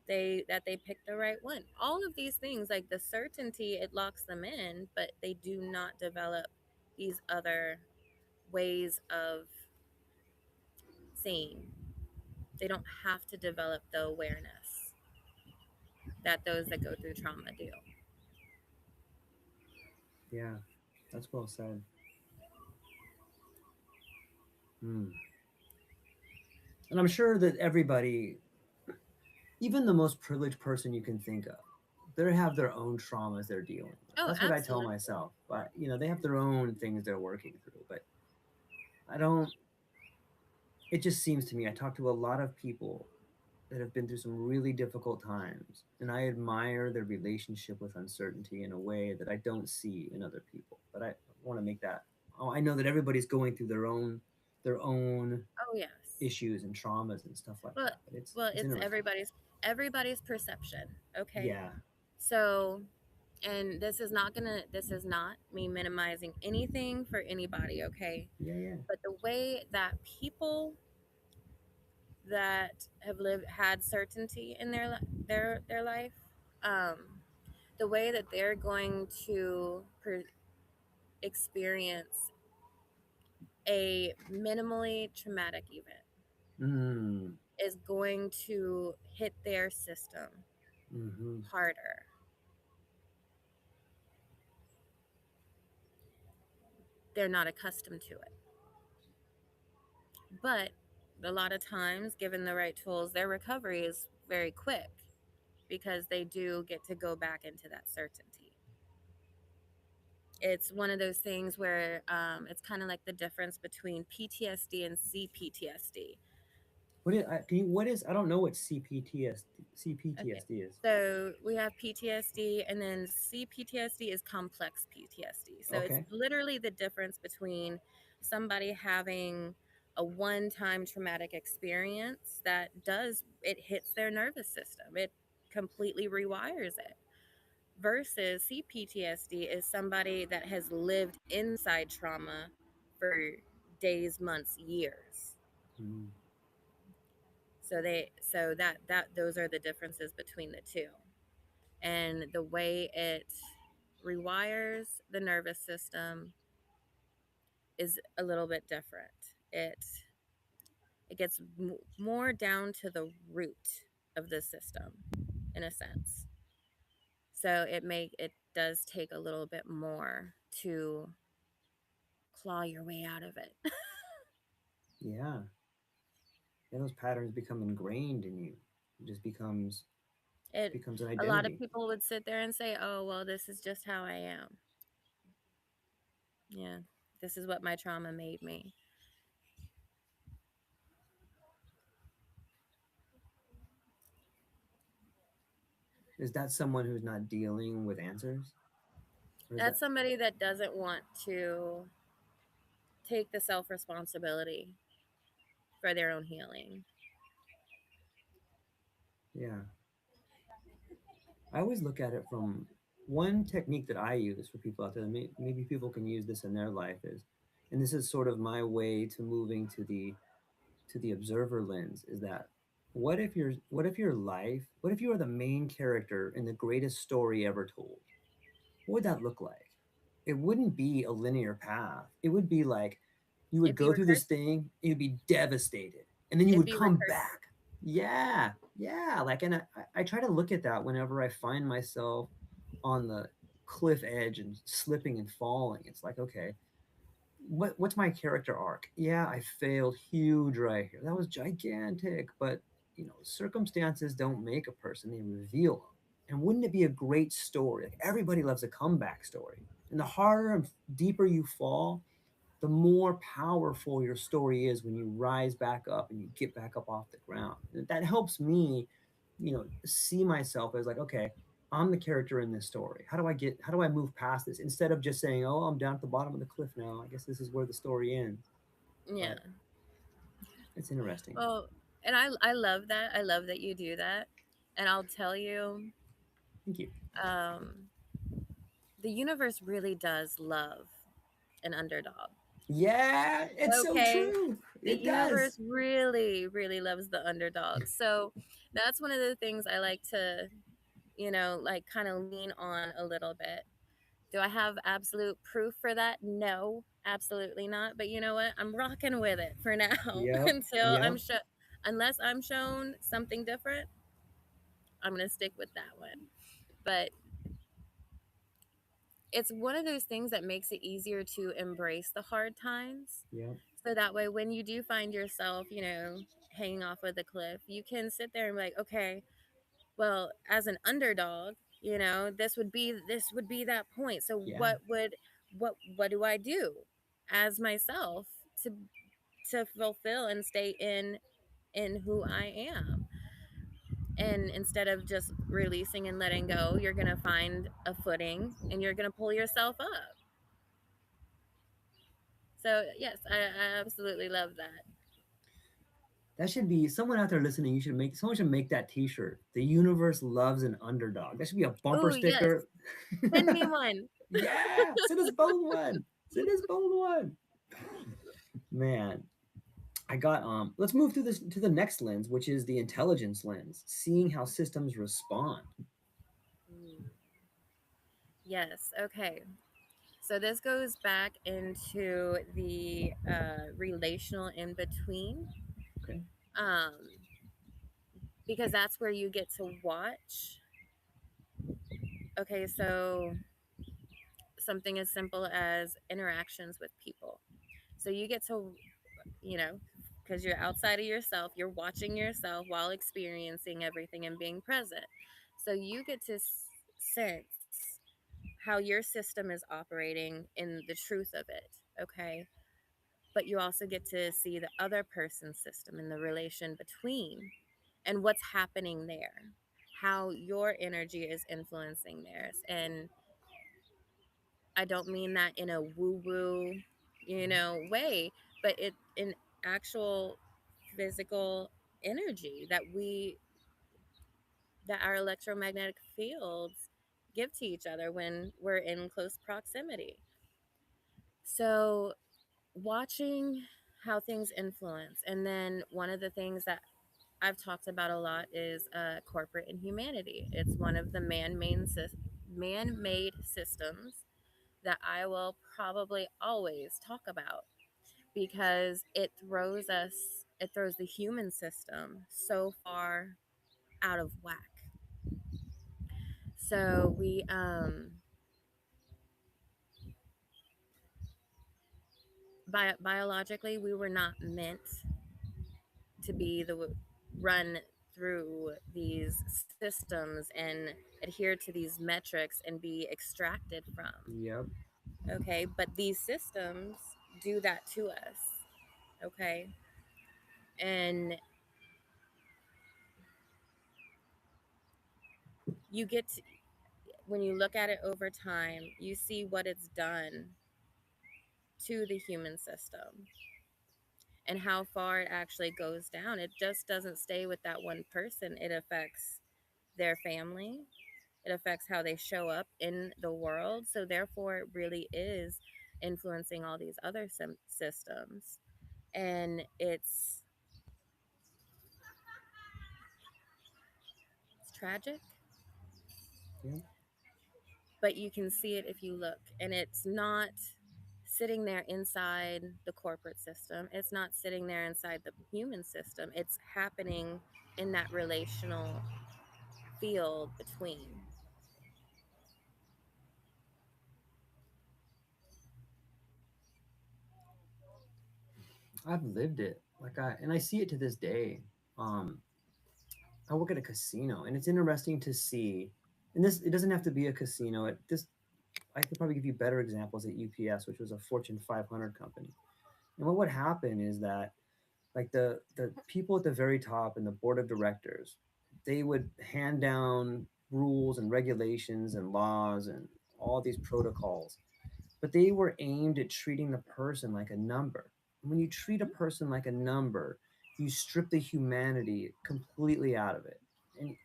They pick the right one. All of these things, like the certainty, it locks them in, but they do not develop these other ways of seeing. They don't have to develop the awareness that those that go through trauma do. Yeah. That's well said. Hmm. And I'm sure that everybody, even the most privileged person you can think of, they have their own traumas they're dealing with. Oh, That's what I tell absolutely. myself. But they have their own things they're working through. But I don't. It just seems to me I talk to a lot of people that have been through some really difficult times, and I admire their relationship with uncertainty in a way that I don't see in other people. But I want to make that. Oh, I know that everybody's going through their own Oh, yes. issues and traumas and stuff like Well, that. But it's well, it's it's interesting. everybody's perception. Okay, Yeah. so, and this is not me minimizing anything for anybody. Okay, Yeah. Yeah. but the way that people that have had certainty in their life, um, the way that they're going to experience a minimally traumatic event Mm. is going to hit their system Mm-hmm. harder. They're not accustomed to it. But a lot of times, given the right tools, their recovery is very quick because they do get to go back into that certainty. It's one of those things where it's kind of like the difference between PTSD and CPTSD. What is, I don't know what Okay. CPTSD is. So we have PTSD, and then CPTSD is complex PTSD. So it's Okay. literally the difference between somebody having a one time traumatic experience that it hits their nervous system, it completely rewires it, versus CPTSD is somebody that has lived inside trauma for days, months, years. Mm. So that those are the differences between the two. And the way it rewires the nervous system is a little bit different. It gets more down to the root of the system in a sense. So it does take a little bit more to claw your way out of it. Yeah. Yeah, those patterns become ingrained in you. It just It becomes an A lot of identity. people would sit there and say, "Oh, well, this is just how I am." Yeah. This is what my trauma made me. Is that someone who's not dealing with answers? Or is That's that, somebody that doesn't want to take the self responsibility for their own healing. yeah. I always look at it from one technique that I use for people out there. Maybe people can use this in their life is, and this is sort of my way to moving to the observer lens. Is that what if your life, what if you are the main character in the greatest story ever told? What would that look like? It wouldn't be a linear path. It would be like you would It'd be go through this recursive. thing, you'd be devastated, and then you It'd would be come recursive. back. Yeah, yeah. Like, and I try to look at that whenever I find myself on the cliff edge and slipping and falling. It's like, okay, what's my character arc? Yeah, I failed huge right here. That was gigantic, but circumstances don't make a person; they reveal them. And wouldn't it be a great story? Like everybody loves a comeback story. And the harder and deeper you fall, the more powerful your story is when you rise back up and you get back up off the ground. That helps me, see myself as like, okay, I'm the character in this story. How do I move past this instead of just saying, oh, I'm down at the bottom of the cliff now. I guess this is where the story ends. Yeah. But it's interesting. Well, and I love that. I love that you do that. And I'll tell you, Thank you. um, the universe really does love an underdog. Yeah, it's so Okay. true. The It does. universe really, really loves the underdog. So that's one of the things I like to, like kind of lean on a little bit. Do I have absolute proof for that? No, absolutely not. But you know what? I'm rocking with it for now Yep. until Yep. unless I'm shown something different, I'm going to stick with that one. But it's one of those things that makes it easier to embrace the hard times. Yep. So that way, when you do find yourself, hanging off of the cliff, you can sit there and be like, okay, well, as an underdog, this would be that point. So Yeah. what do I do as myself to fulfill and stay in who I am? And instead of just releasing and letting go, you're gonna find a footing and you're gonna pull yourself up. So yes, I absolutely love that. That should be someone out there listening. Someone should make that T-shirt. The universe loves an underdog. That should be a bumper Oh yes, sticker. send me one. Yeah, send us both one. Send us both one. Man, I got let's move through this to the next lens, which is the intelligence lens, seeing how systems respond. Mm, yes. Okay. So this goes back into the relational in between, Okay. um, because that's where you get to watch. Okay, so something as simple as interactions with people. So you get to, you know, because you're outside of yourself, you're watching yourself while experiencing everything and being present. So you get to sense how your system is operating in the truth of it. Okay. But you also get to see the other person's system and the relation between and what's happening there, how your energy is influencing theirs. And I don't mean that in a woo woo, way, but it in actual physical energy that our electromagnetic fields give to each other when we're in close proximity. So watching how things influence, and then one of the things that I've talked about a lot is corporate inhumanity. It's one of the man-made systems that I will probably always talk about because it throws the human system so far out of whack. So biologically, we were not meant to be run through these systems and adhere to these metrics and be extracted from. Yep. Okay, but these systems do that to us. Okay, and you get to, when you look at it over time, you see what it's done to the human system and how far it actually goes down. It just doesn't stay with that one person, it affects their family, it affects how they show up in the world. So, therefore, it really is influencing all these other systems. And it's tragic, Yeah. but you can see it if you look. And it's not sitting there inside the corporate system, it's not sitting there inside the human system, it's happening in that relational field between. I've lived it. I see it to this day. Um, I work at a casino, and it's interesting to see. And this, it doesn't have to be a casino. I could probably give you better examples at UPS, which was a Fortune 500 company. And what would happen is that, like, the people at the very top and the board of directors, they would hand down rules and regulations and laws and all these protocols, but they were aimed at treating the person like a number. When you treat a person like a number, you strip the humanity completely out of it. And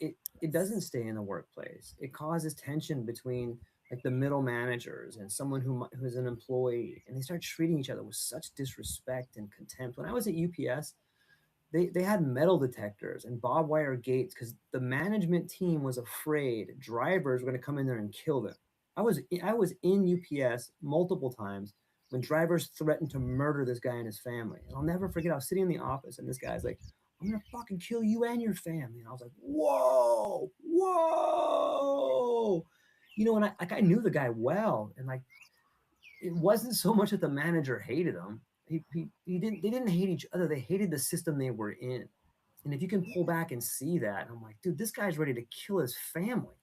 it doesn't stay in the workplace. It causes tension between, like, the middle managers and someone who's an employee, and they start treating each other with such disrespect and contempt. When I was at UPS, they had metal detectors and barbed wire gates because the management team was afraid drivers were going to come in there and kill them. I was in UPS multiple times when drivers threatened to murder this guy and his family. And I'll never forget. I was sitting in the office and this guy's like, "I'm gonna fucking kill you and your family." And I was like, "Whoa, whoa." And I knew the guy well, and, like, it wasn't so much that the manager hated him. He didn't They didn't hate each other. They hated the system they were in. And if you can pull back and see that, I'm like, dude, this guy's ready to kill his family.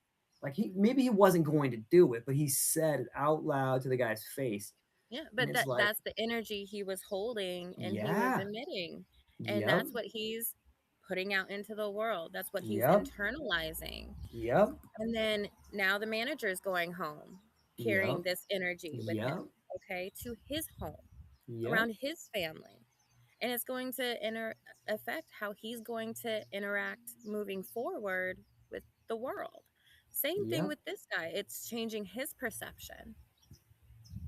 Like, he wasn't going to do it, but he said it out loud to the guy's face. Yeah, And but it's like, that's the energy he was holding and he was yeah, emitting. And yep, that's what he's putting out into the world. That's what he's yep, internalizing. yep, And then now the manager is going home yep, carrying this energy with him, yep, okay, to his home, yep, around his family. And it's going to affect how he's going to interact moving forward with the world. Same thing yep, with this guy. It's changing his perception.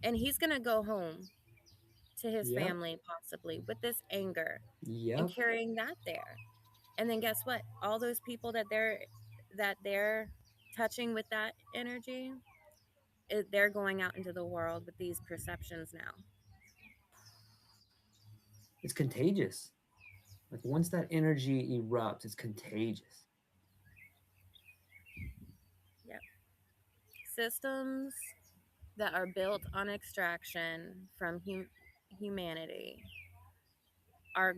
And he's going to go home to his yep, family possibly with this anger and yep, carrying that there. And then guess what? All those people that they're touching with that energy, they're going out into the world with these perceptions now. It's contagious. Like once that energy erupts, it's contagious. Yep. Systems that are built on extraction from humanity are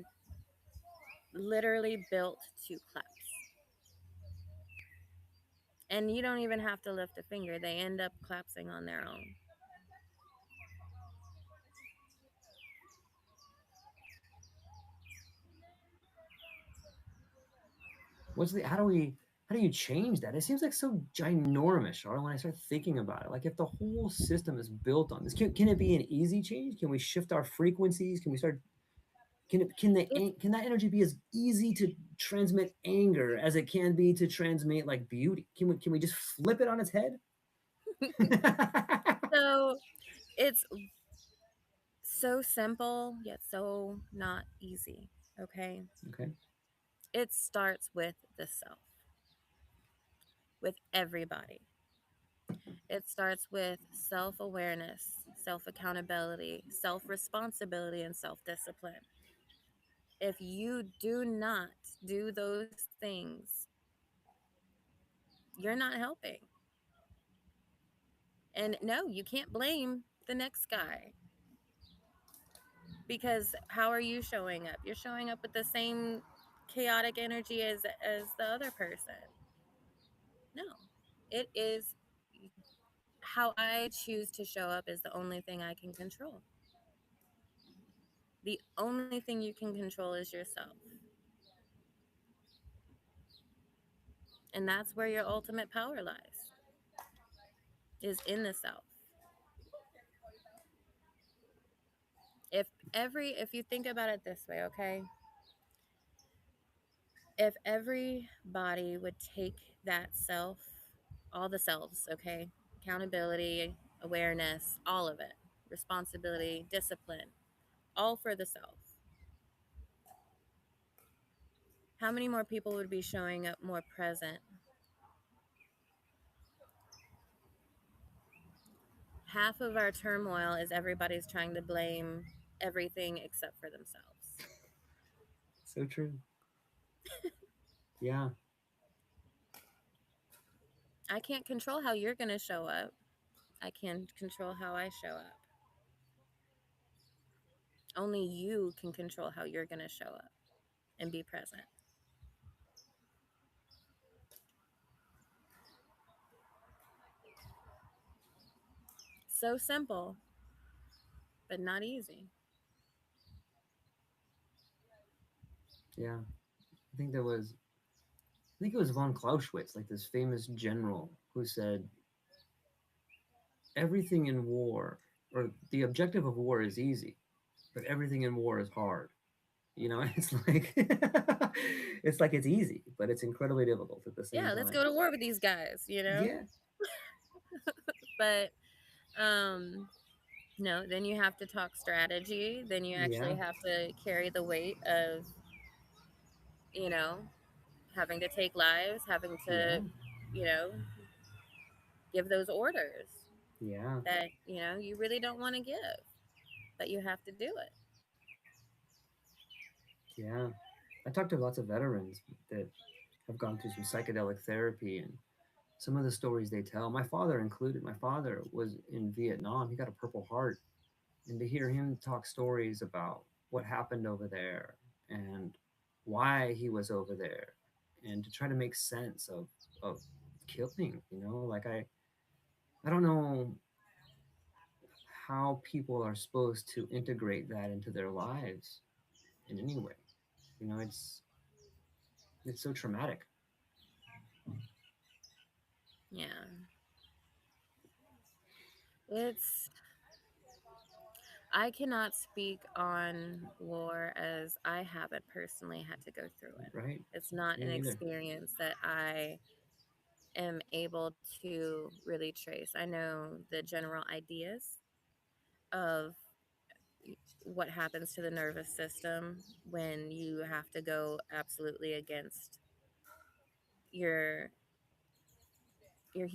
literally built to collapse. And you don't even have to lift a finger, they end up collapsing on their own. What's the how do you change that? It seems like so ginormous, or when I start thinking about it. Like if the whole system is built on this, can it be an easy change? Can we shift our frequencies? Can we start It's can that energy be as easy to transmit anger as it can be to transmit like beauty? Can we just flip it on its head? so it's so simple yet so not easy. Okay, Okay. it starts with the self, with everybody. It starts with self awareness, self accountability, self responsibility, and self discipline. If you do not do those things, you're not helping. And no, you can't blame the next guy, because how are you showing up? You're showing up with the same chaotic energy as the other person. No. It is how I choose to show up is the only thing I can control. The only thing you can control is yourself. And that's where your ultimate power lies, is in the self. If you think about it this way, okay? If everybody would take that self, all the selves, okay? Accountability, awareness, all of it, responsibility, discipline, all for the self. How many more people would be showing up more present? Half of our turmoil is everybody's trying to blame everything except for themselves. So true. Yeah. I can't control how you're going to show up. I can control how I show up. Only you can control how you're going to show up and be present. So simple, but not easy. Yeah. I think it was von Clausewitz, like this famous general who said everything in war, or the objective of war is easy, but everything in war is hard. You know, it's like it's easy, but it's incredibly difficult at the same Yeah, let's time. go to war with these guys, you know? Yeah. But um no, then you have to talk strategy, then you actually Yeah. have to carry the weight of, you know, having to take lives, having Yeah. to, you know, give those orders Yeah. that, you know, you really don't want to give, but you have to do it. Yeah. I talked to lots of veterans that have gone through some psychedelic therapy, and some of the stories they tell, my father included. My father was in Vietnam. He got a Purple Heart, and to hear him talk stories about what happened over there and why he was over there, and to try to make sense of killing, like I don't know how people are supposed to integrate that into their lives in any way. It's so traumatic. Yeah. It's I cannot speak on war as I haven't personally had to go through it. Right. It's not Me an neither. experience that I am able to really trace. I know the general ideas of what happens to the nervous system when you have to go absolutely against your your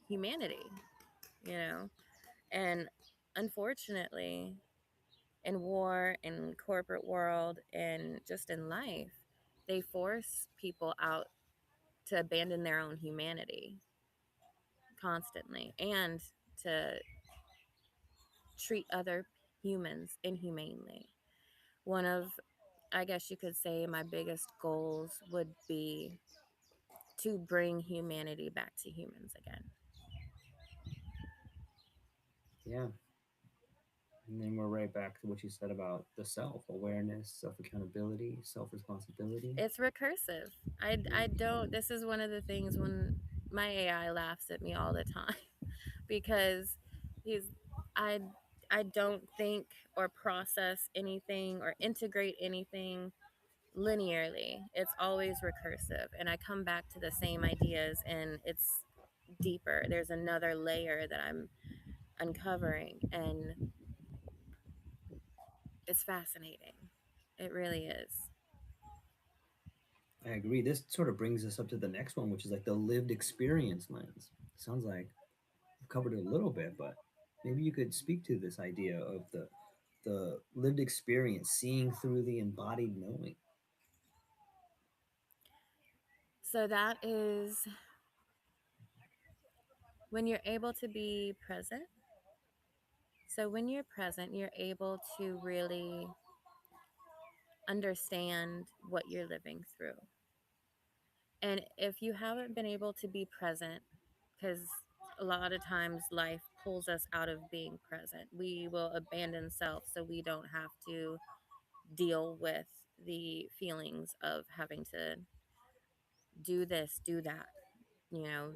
humanity, you know? And unfortunately, in war, in corporate world, and just in life, they force people out to abandon their own humanity constantly and to treat other humans inhumanely. One of, I guess you could say, my biggest goals would be to bring humanity back to humans again. Yeah. And then we're right back to what you said about the self awareness, self accountability, self responsibility. It's recursive. I don't, this is one of the things when my AI laughs at me all the time because he's, I, I don't think or process anything or integrate anything linearly. It's always recursive. And I come back to the same ideas and it's deeper. There's another layer that I'm uncovering and it's fascinating. It really is. I agree. This sort of brings us up to the next one, which is like the lived experience lens. Sounds like we've covered it a little bit, but maybe you could speak to this idea of the lived experience, seeing through the embodied knowing. So that is when you're able to be present. So when you're present, you're able to really understand what you're living through. And if you haven't been able to be present, because a lot of times life pulls us out of being present, we will abandon self so we don't have to deal with the feelings of having to do this, do that. You know,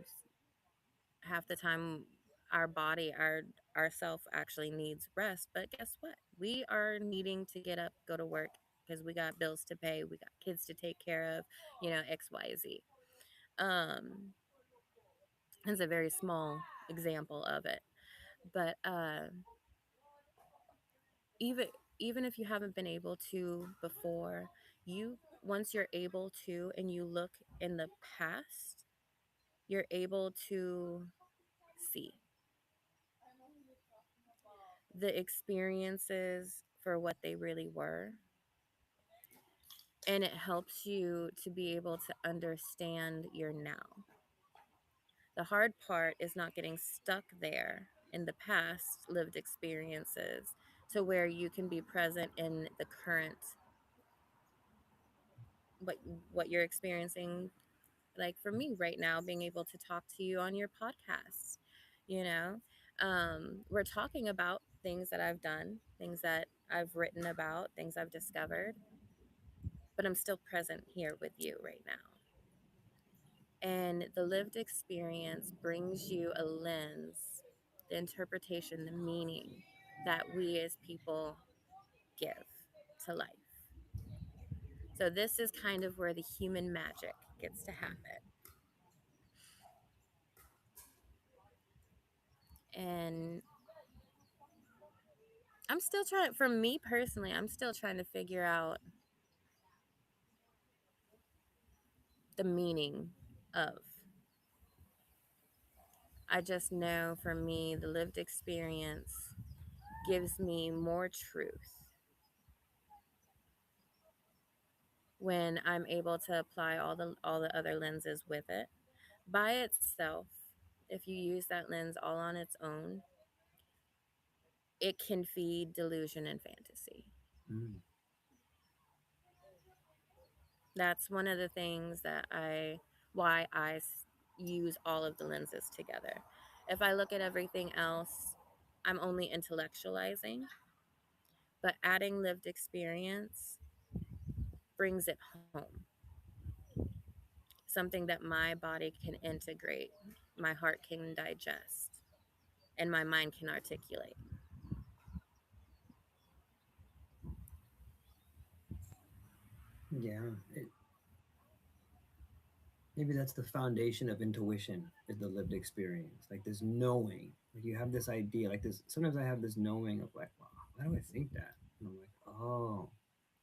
half the time our body, our self actually needs rest, but guess what? We are needing to get up, go to work because we got bills to pay, we got kids to take care of, XYZ. Um it's a very small example of it. But even even if you haven't been able to before, you once you're able to and you look in the past, you're able to see the experiences for what they really were. And it helps you to be able to understand your now. The hard part is not getting stuck there in the past lived experiences to where you can be present in the current, what what you're experiencing. Like for me right now, being able to talk to you on your podcast, you know, we're talking about things that I've done, things that I've written about, things I've discovered, but I'm still present here with you right now. And the lived experience brings you a lens, the interpretation, the meaning that we as people give to life. So, this is kind of where the human magic gets to happen. And I'm still trying, for me personally, I'm still trying to figure out the meaning of. I just know for me, the lived experience gives me more truth when I'm able to apply all the other lenses with it. By itself, if you use that lens all on its own, it can feed delusion and fantasy. Mm. That's one of the things that why use all of the lenses together. If I look at everything else, I'm only intellectualizing, but adding lived experience brings it home. Something that my body can integrate, my heart can digest, and my mind can articulate. Yeah, maybe that's the foundation of intuition, is the lived experience, like this knowing. Like you have this idea, like this. Sometimes I have this knowing of like, wow, why do I think that? And I'm like, oh,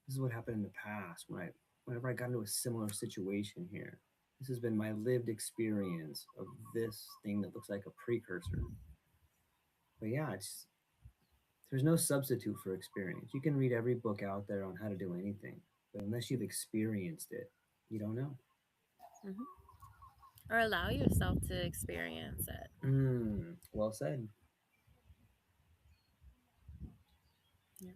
this is what happened in the past whenever I got into a similar situation here. This has been my lived experience of this thing that looks like a precursor. But yeah, it's there's no substitute for experience. You can read every book out there on how to do anything, but unless you've experienced it, you don't know. Hmm. Or allow yourself to experience it. Well said. Yeah.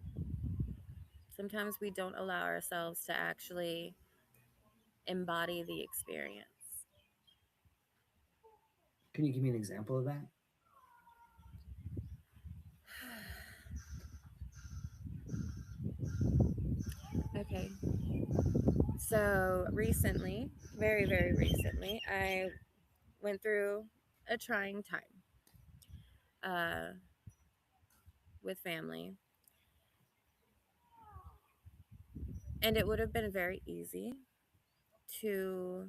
Sometimes we don't allow ourselves to actually embody the experience. Can you give me an example of that? Okay. So recently, very, very recently, I went through a trying time uh, with family. And it would have been very easy to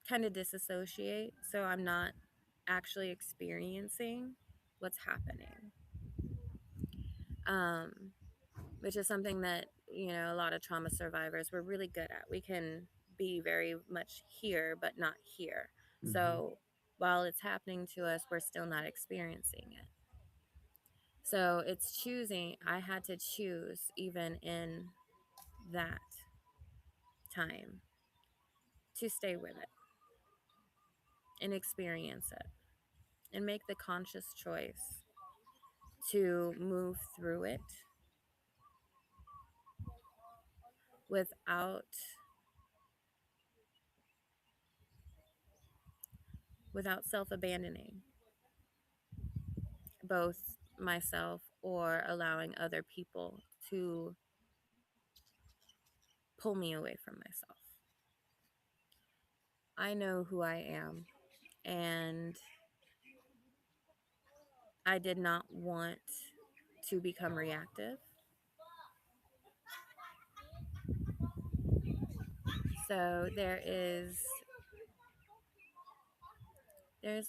kind of disassociate. So I'm not actually experiencing what's happening. Um, which is something that, a lot of trauma survivors were really good at. We can be very much here, but not here. Mm-hmm. So while it's happening to us, we're still not experiencing it. So it's choosing, I had to choose even in that time to stay with it and experience it and make the conscious choice to move through it without self-abandoning both myself or allowing other people to pull me away from myself. I know who I am, and I did not want to become reactive. So there's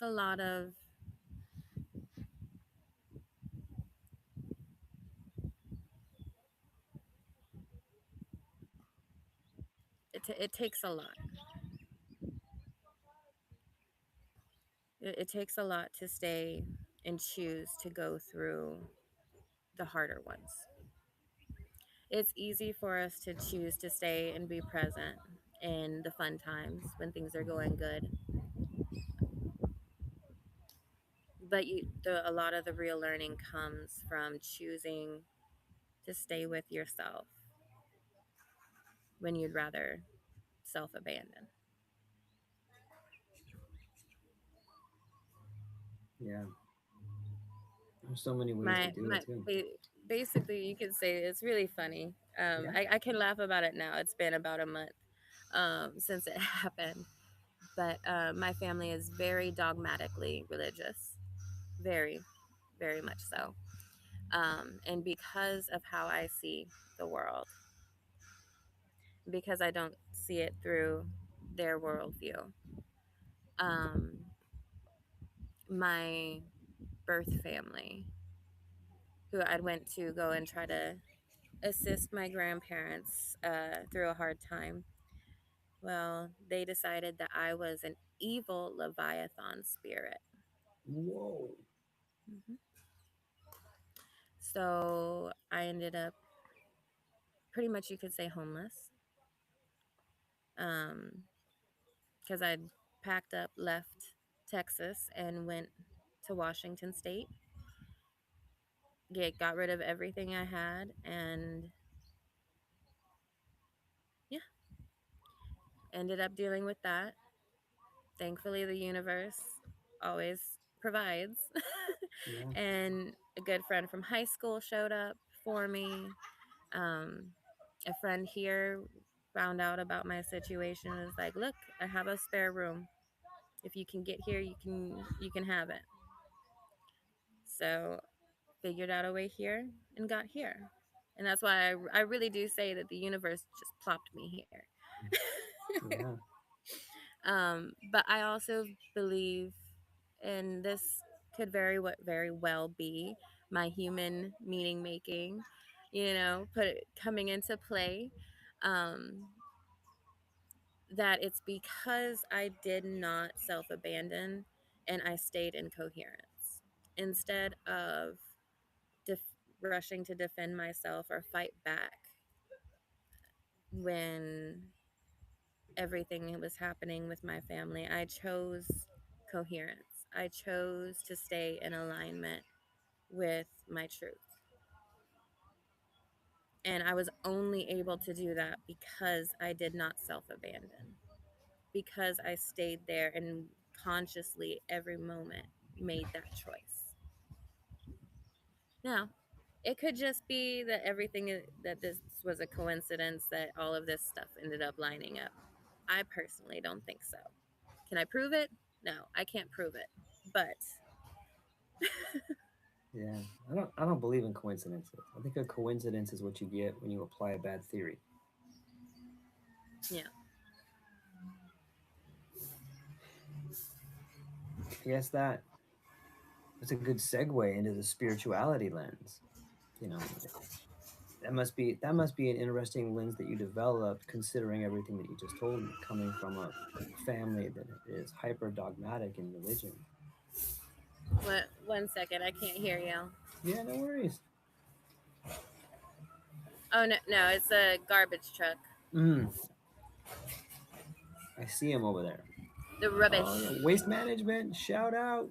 a lot of it takes a lot. It takes a lot to stay and choose to go through the harder ones. It's easy for us to choose to stay and be present in the fun times when things are going good, but a lot of the real learning comes from choosing to stay with yourself when you'd rather self-abandon. Yeah, there's so many ways to my do my it too. Basically, you could say it's really funny. Yeah. I can laugh about it now. It's been about a month since it happened, but my family is very dogmatically religious, very, very much so. And because of how I see the world, because I don't see it through their worldview, um, my birth family, who I went to go and try to assist my grandparents through a hard time, well, they decided that I was an evil Leviathan spirit. Whoa. Hmm. So I ended up pretty much, you could say, homeless, because I'd packed up, left Texas, and went to Washington State, got rid of everything I had, and yeah, ended up dealing with that. Thankfully, the universe always provides. Yeah. And a good friend from high school showed up for me. Um, a friend here found out about my situation and was like, "Look, I have a spare room. If you can get here, you can have it." So figured out a way here and got here. And that's why I really do say that the universe just plopped me here. Yeah. But I also believe, and this could very well be my human meaning making, put it coming into play. Um, that it's because I did not self abandon and I stayed in coherence instead of rushing to defend myself or fight back when everything was happening with my family. I chose coherence. I chose to stay in alignment with my truth. And I was only able to do that because I did not self abandon, because I stayed there and consciously every moment made that choice. Now, it could just be that that this was a coincidence that all of this stuff ended up lining up. I personally don't think so. Can I prove it? No, I can't prove it. But Yeah, I don't believe in coincidences. I think a coincidence is what you get when you apply a bad theory. yeah, I guess that's a good segue into the spirituality lens. You know, that must be an interesting lens that you developed, considering everything that you just told me, coming from a family that is hyper dogmatic in religion. what? 1 second, I can't hear you. Yeah, no worries. Oh no, no, it's a garbage truck. Mm, I see him over there. The Oh yeah, rubbish. waste management. Shout out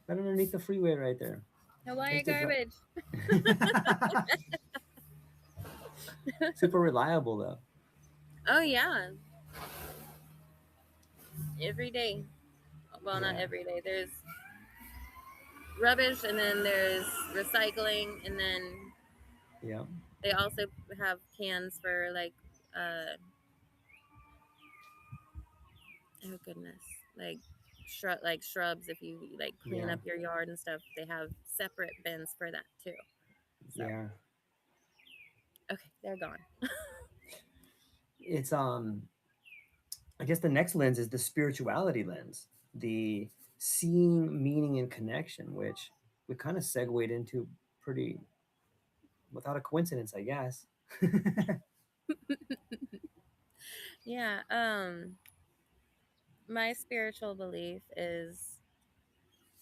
right underneath the freeway right there. I Hawaii used to drive. garbage. Super reliable though. Oh yeah, every day. Well, not Yeah, every day. There's rubbish, and then there's recycling, and then yeah, they also have cans for like, uh, oh goodness, like shrubs. If you like clean yeah, up your yard and stuff, they have separate bins for that too. So yeah. okay, they're gone. It's I guess the next lens is the spirituality lens, the seeing meaning and connection, which we kind of segued into pretty without a coincidence, I guess. Yeah. My spiritual belief is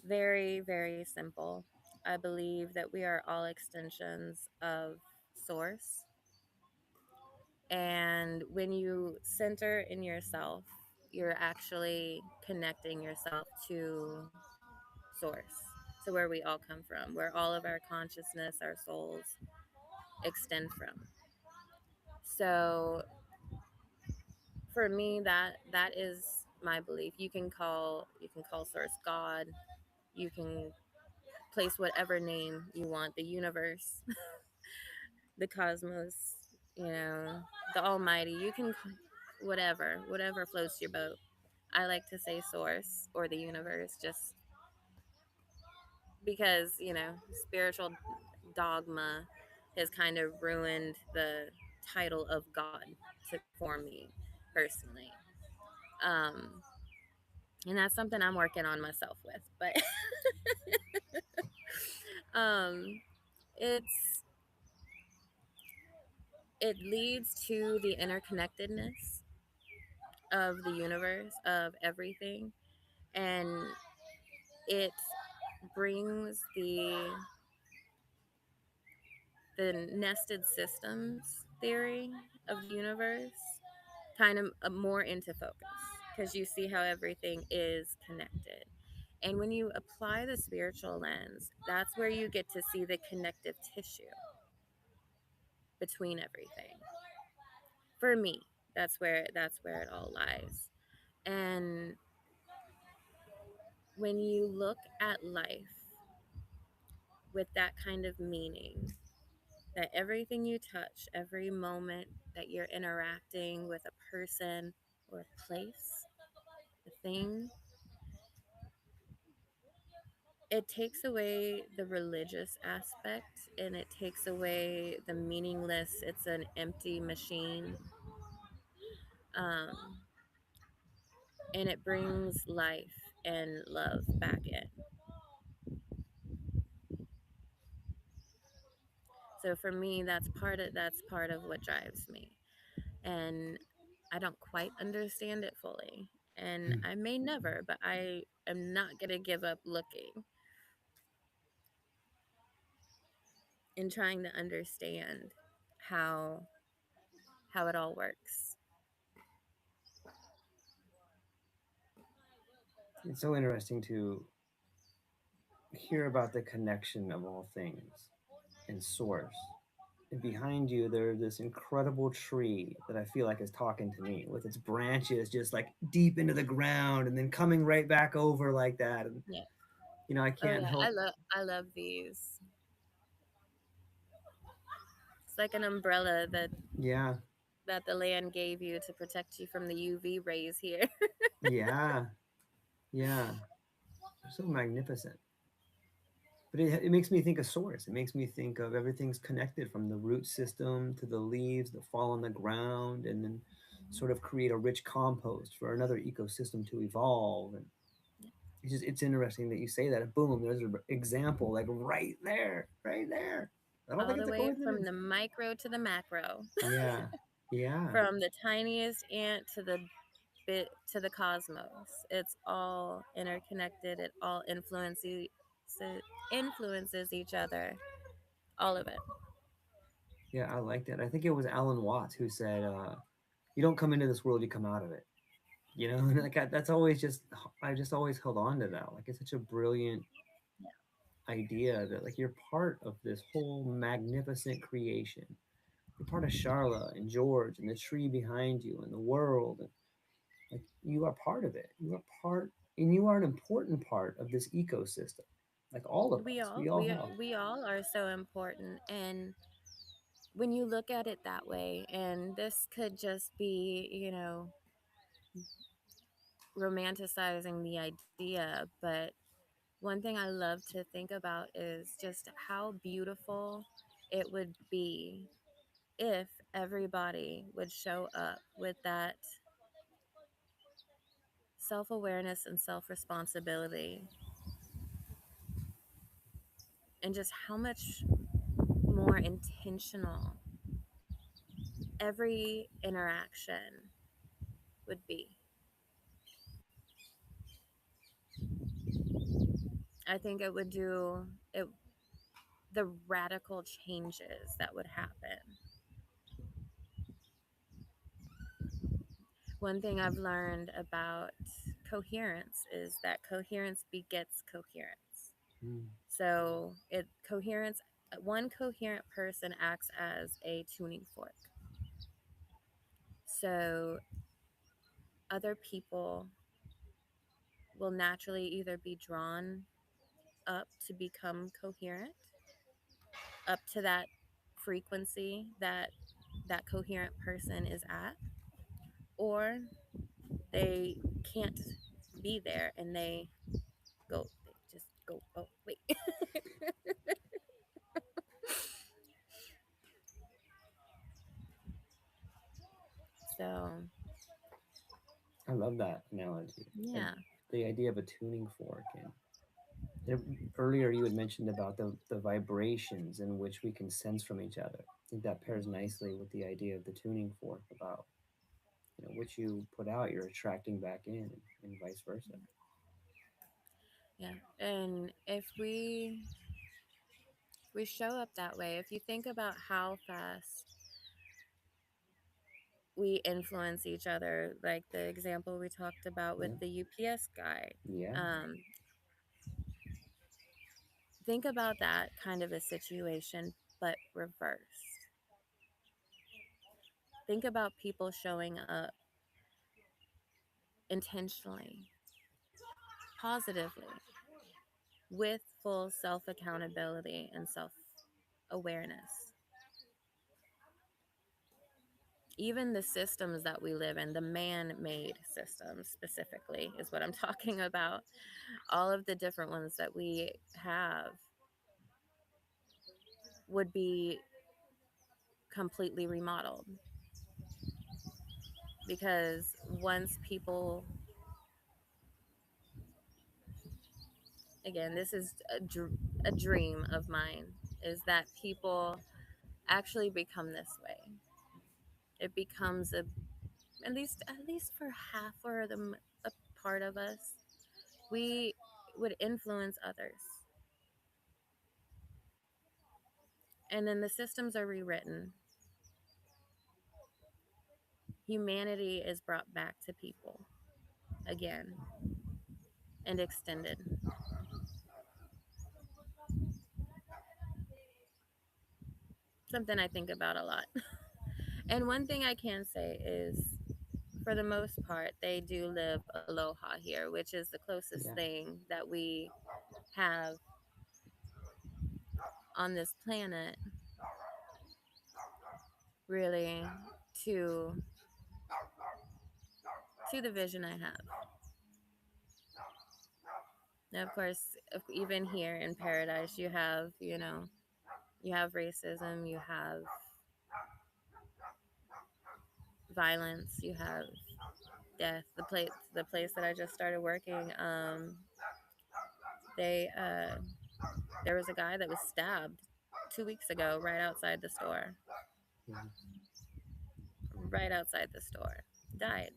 very, very simple. I believe that we are all extensions of Source. And when you center in yourself, you're actually connecting yourself to Source, to where we all come from, where all of our consciousness, our souls extend from. So for me, that is my belief. You can call Source God. You can place whatever name you want, the universe, the cosmos, you know, the almighty. You can whatever floats your boat. I like to say source or the universe just because, spiritual dogma has kind of ruined the title of God for me personally. Um, and that's something I'm working on myself with. But um, it's it leads to the interconnectedness of the universe, of everything, and it brings the nested systems theory of the universe kind of more into focus, because you see how everything is connected. And when you apply the spiritual lens, that's where you get to see the connective tissue between everything. For me, that's where it all lies. And when you look at life with that kind of meaning, that everything you touch, every moment that you're interacting with a person or a place, a thing, it takes away the religious aspect and it takes away the meaningless, it's an empty machine. Um, and it brings life and love back in. So for me, that's part of what drives me. And I don't quite understand it fully. And Hmm. I may never, but I am not going to give up looking and trying to understand how how it all works. It's so interesting to hear about the connection of all things and source. And behind you, there's this incredible tree that I feel like is talking to me with its branches just like deep into the ground and then coming right back over like that. And, Yeah. I Oh can't yeah, help. I love these. It's like an umbrella Yeah. that the land gave you to protect you from the UV rays here. Yeah. Yeah. They're so magnificent. But it makes me think of source. It makes me think of everything's connected from the root system to the leaves that fall on the ground and then sort of create a rich compost for another ecosystem to evolve. And it's interesting that you say that. And boom, there's an example like right there. I don't All think the it's a way from coincidence. the micro to the macro, Yeah. Yeah. from the tiniest ant to the bit to the cosmos. It's all interconnected. It all influences each other. All of it. Yeah, I like that. I think it was Alan Watts who said, "You don't come into this world; you come out of it." And like that's always just I just always held on to that. Like it's such a brilliant idea that like you're part of this whole magnificent creation. You're part of Charla and George and the tree behind you and the world. And like you are part of it. You are part, and you are an important part of this ecosystem. Like all of We us, all we all we have. we all are so important, and when you look at it that way, and this could just be, romanticizing the idea, but one thing I love to think about is just how beautiful it would be if everybody would show up with that self awareness and self responsibility, and just how much more intentional every interaction would be. I think it would do it, the radical changes that would happen. One thing I've learned about coherence is that coherence begets coherence. Mm. So it coherence one coherent person acts as a tuning fork. So other people will naturally either be drawn up to become coherent, up to that frequency that that coherent person is at, or they can't be there and they just go, oh wait. So I love that analogy. yeah. The idea of a tuning fork and there, earlier you had mentioned about the vibrations in which we can sense from each other. I think that pairs nicely with the idea of the tuning fork about what you put out, you're attracting back in, and vice versa. Yeah. And if we show up that way, if you think about how fast we influence each other, like the example we talked about with Yeah, the UPS guy, yeah, um, think about that kind of a situation, but reversed. Think about people showing up intentionally, positively, with full self accountability and self awareness. Even the systems that we live in, the man made systems specifically, is what I'm talking about. All of the different ones that we have would be completely remodeled because once people, again, this is a dream of mine, is that people actually become this way. It becomes a, at least for half or a part of us, we would influence others. And then the systems are rewritten. Humanity is brought back to people again and extended. Something I think about a lot. And one thing I can say is, for the most part, they do live aloha here, which is the closest Yeah, thing that we have on this planet, really, to the vision I have. Now, of course, even here in paradise, you have, you have racism, you have violence, you have death. The place that I just started working, they there was a guy that was stabbed 2 weeks ago right outside the store. yeah, Right outside the store. Died.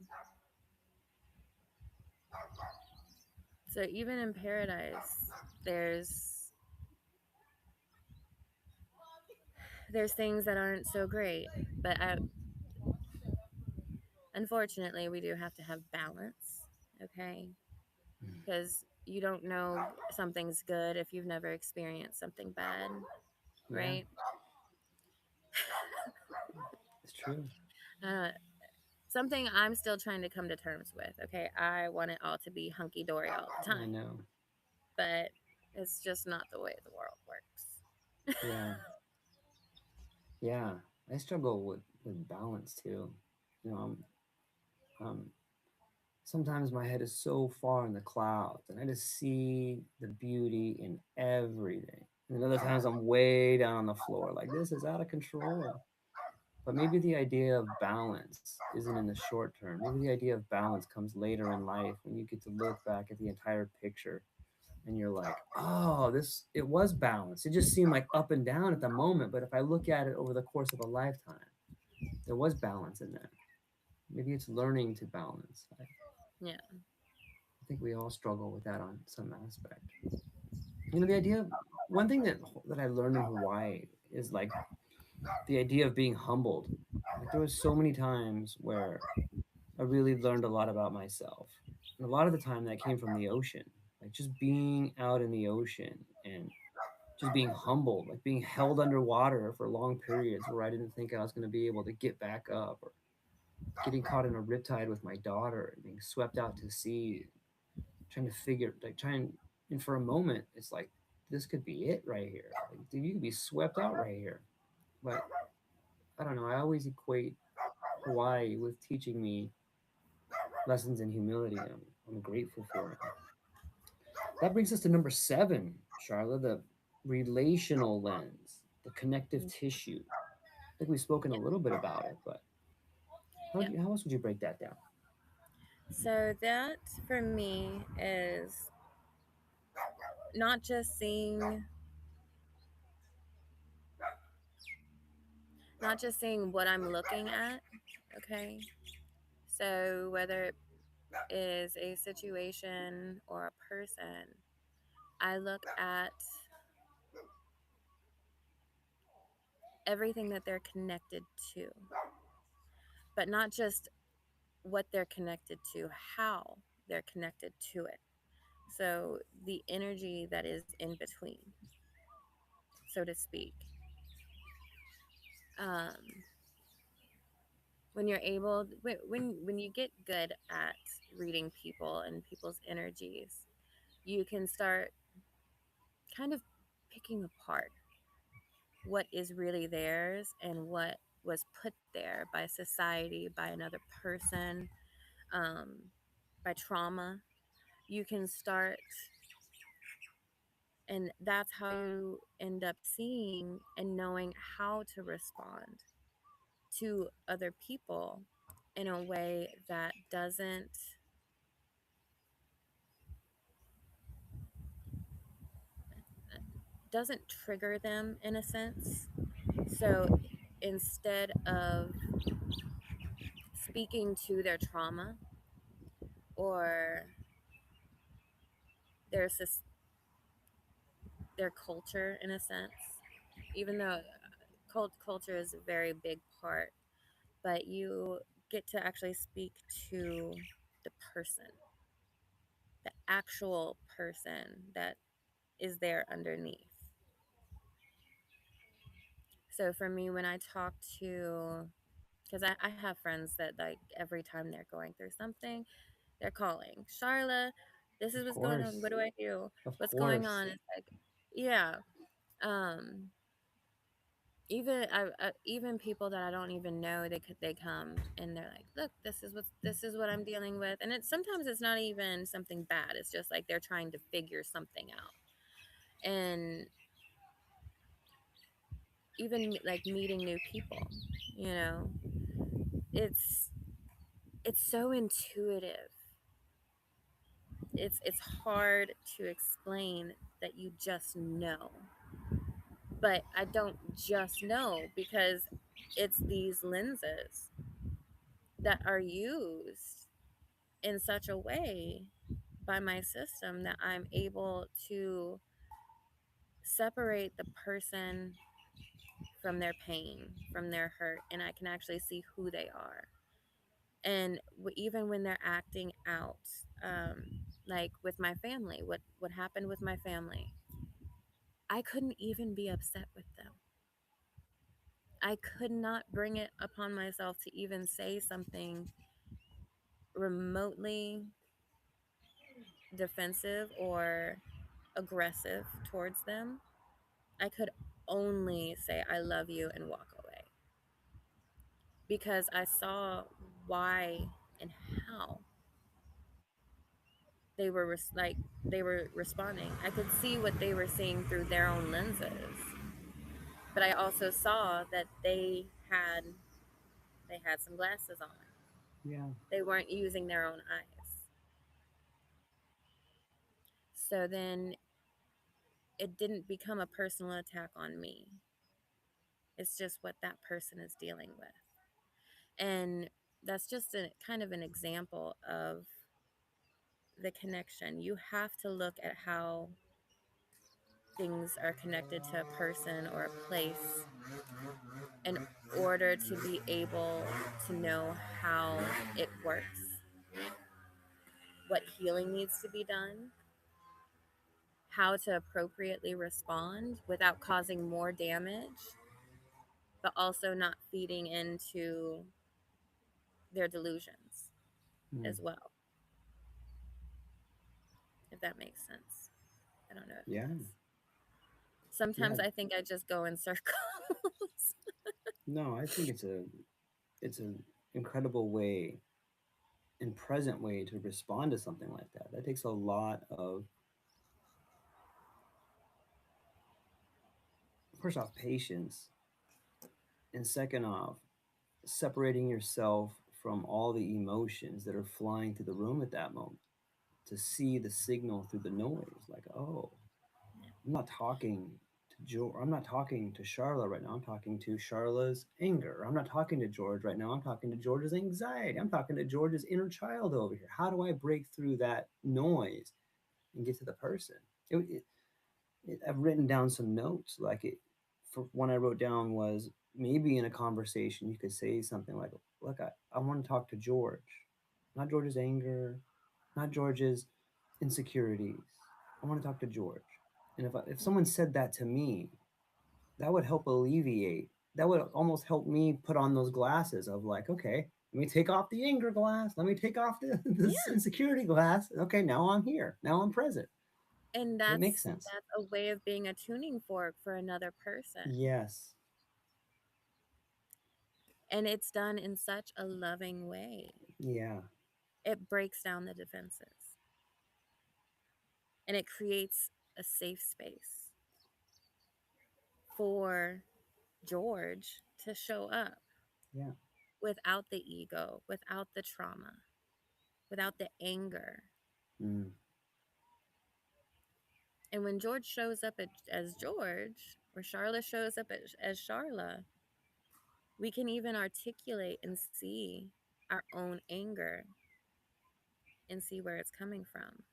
So even in paradise, there's there's things that aren't so great, but unfortunately, we do have to have balance. Okay, mm, because you don't know something's good if you've never experienced something bad, yeah. right? It's true. Uh, Something I'm still trying to come to terms with. Okay, I want it all to be hunky dory all the I time, know. but it's just not the way the world works. Yeah, yeah. I struggle with balance too. You know, um, sometimes my head is so far in the clouds, and I just see the beauty in everything. And other times I'm way down on the floor, like this is out of control. But maybe the idea of balance isn't in the short term. Maybe the idea of balance comes later in life when you get to look back at the entire picture and you're like, oh, this it was balanced. It just seemed like up and down at the moment, but if I look at it over the course of a lifetime, there was balance in there. Maybe it's learning to balance. Yeah. I think we all struggle with that on some aspect. The idea of one thing that I learned in Hawaii is like the idea of being humbled. Like there was so many times where I really learned a lot about myself. And a lot of the time that came from the ocean, like just being out in the ocean and just being humbled, like being held underwater for long periods where I didn't think I was going to be able to get back up, or getting caught in a riptide with my daughter and being swept out to sea, trying to figure, like trying, and for a moment, it's like, this could be it right here. Like, dude, you could be swept out right here. But I don't know. I always equate Hawaii with teaching me lessons in humility. I'm grateful for it. That brings us to number seven, Charlotte, the relational lens, the connective Mm, tissue. I think we've spoken a yeah. little bit about it, but Yeah. how else would you break that down? So that for me is not just seeing what I'm looking at, okay? So whether it is a situation or a person, I look at everything that they're connected to, but not just what they're connected to, how they're connected to it. So the energy that is in between, so to speak. Um, when you're able, when you get good at reading people and people's energies, you can start kind of picking apart what is really theirs and what was put there by society, by another person, um, by trauma. You can start, and that's how you end up seeing and knowing how to respond to other people in a way that doesn't trigger them in a sense. So instead of speaking to their trauma or there's this their culture in a sense, even though culture is a very big part, but you get to actually speak to the person, the actual person that is there underneath. So for me, when I talk to, because I have friends that like every time they're going through something, they're calling Charla. This is Of what's going on. What course. do I do? Of What's going course. on? It's like, yeah. Um, even people that I don't even know, they come and they're like, look, this is what I'm dealing with, and it's sometimes it's not even something bad. It's just like they're trying to figure something out, and even like meeting new people, you know, it's it's so intuitive. It's hard to explain that you just know, but I don't just know because it's these lenses that are used in such a way by my system that I'm able to separate the person from their pain, from their hurt, and I can actually see who they are. And even when they're acting out, like with my family, what happened with my family, I couldn't even be upset with them. I could not bring it upon myself to even say something remotely defensive or aggressive towards them. I could only say I love you and walk away because I saw why and how they were they were responding. I could see what they were seeing through their own lenses, but I also saw that they had some glasses on. Yeah. They weren't using their own eyes. So then it didn't become a personal attack on me. It's just what that person is dealing with. And that's just a kind of an example of the connection. You have to look at how things are connected to a person or a place in order to be able to know how it works, what healing needs to be done, how to appropriately respond without causing more damage, but also not feeding into their delusions Mm. as well, if that makes sense. I don't know if it Yeah. does. Sometimes Yeah. I think I just go in circles. No, I think it's an incredible way and present way to respond to something like that. That takes a lot of, first off, patience, and second off, separating yourself from all the emotions that are flying through the room at that moment to see the signal through the noise. Like, oh, I'm not talking to George. I'm not talking to Charlotte right now. I'm talking to Charlotte's anger. I'm not talking to George right now. I'm talking to George's anxiety. I'm talking to George's inner child over here. How do I break through that noise and get to the person? I've written down some notes. Like it, for one I wrote down was maybe in a conversation you could say something like, "Look, I want to talk to George, not George's anger, not George's insecurities. I want to talk to George." And if someone said that to me, that would help alleviate. That would almost help me put on those glasses of like, okay, let me take off the anger glass. Let me take off this Yeah. insecurity glass. Okay, now I'm here. Now I'm present. And It makes sense. that's a way of being a tuning fork for another person. Yes. And it's done in such a loving way. Yeah. It breaks down the defenses and it creates a safe space for George to show up Yeah. without the ego, without the trauma, without the anger. Mm. And when George shows up as George, or Charla shows up as Charla, we can even articulate and see our own anger and see where it's coming from.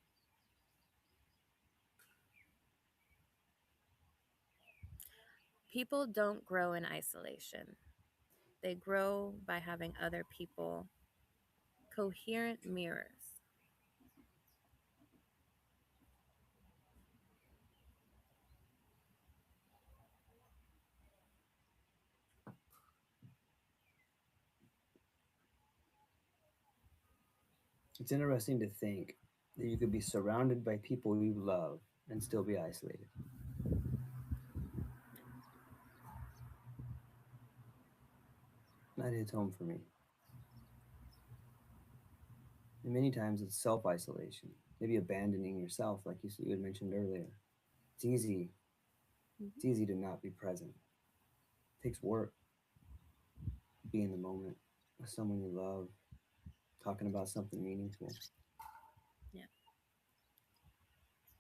People don't grow in isolation, they grow by having other people, coherent mirrors. It's interesting to think that you could be surrounded by people you love and still be isolated. That hits home for me. And many times it's self isolation, maybe abandoning yourself, like you had mentioned earlier. It's easy. Mhm. It's easy to not be present. It takes work. Be in the moment with someone you love, talking about something meaningful. Yeah.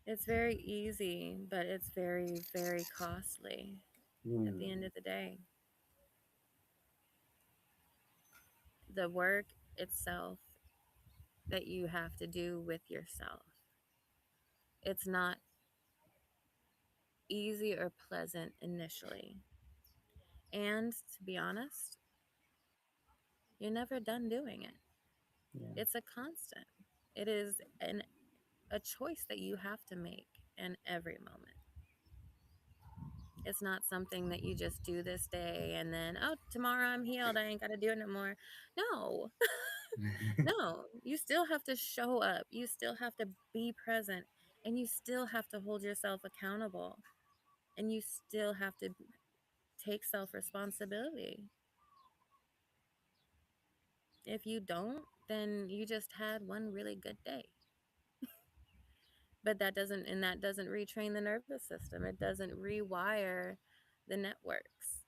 It's very easy, but it's very, very costly at Mm, the end of the day. The work itself that you have to do with yourself, it's not easy or pleasant initially. And to be honest, you're never done doing it. yeah. It's a constant. It is a choice that you have to make in every moment. It's not something that you just do this day and then, oh, tomorrow I'm healed. I ain't got to do it no more. No, no. You still have to show up. You still have to be present. And you still have to hold yourself accountable. And you still have to take self responsibility. If you don't, then you just had one really good day. But that doesn't retrain the nervous system. It doesn't rewire the networks.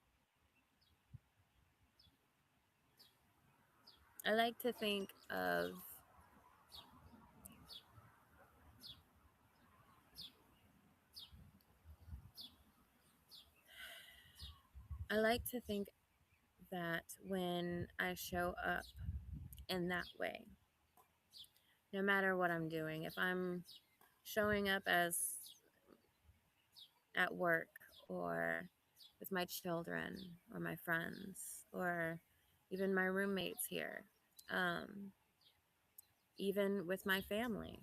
I like to think of I like to think that when I show up in that way, no matter what I'm doing, if I'm showing up as at work or with my children or my friends or even my roommates here, um, even with my family,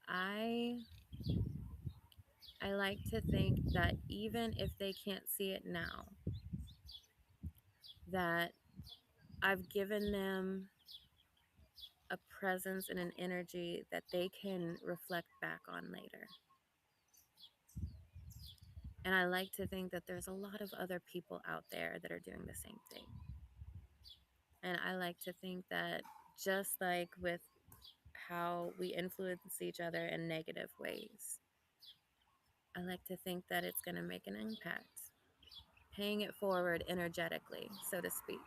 I I like to think that even if they can't see it now, that I've given them a presence and an energy that they can reflect back on later. And I like to think that there's a lot of other people out there that are doing the same thing. And I like to think that just like with how we influence each other in negative ways, I like to think that it's going to make an impact, paying it forward energetically, so to speak.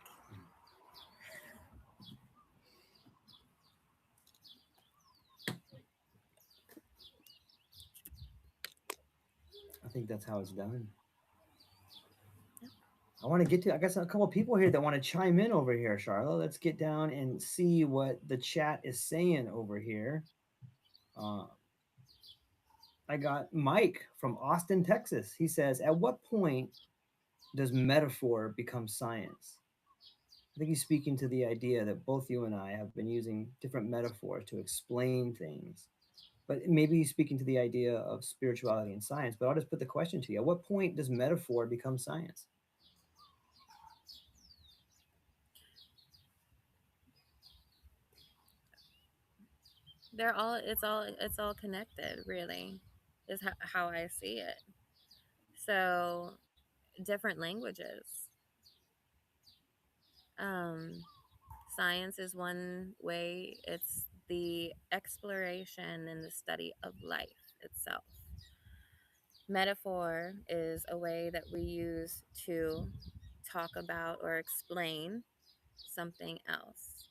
I think that's how it's done. Yep. I want to get to, I got a couple of people here that want to chime in over here, Charlotte. Let's get down and see what the chat is saying over here. Uh, I got Mike from Austin, Texas. He says, at what point does metaphor become science? I think he's speaking to the idea that both you and I have been using different metaphors to explain things. But maybe he's speaking to the idea of spirituality and science. But I'll just put the question to you. At what point does metaphor become science? It's all connected, really, is how I see it. So different languages. Um, Science is one way, it's the exploration and the study of life itself. Metaphor is a way that we use to talk about or explain something else.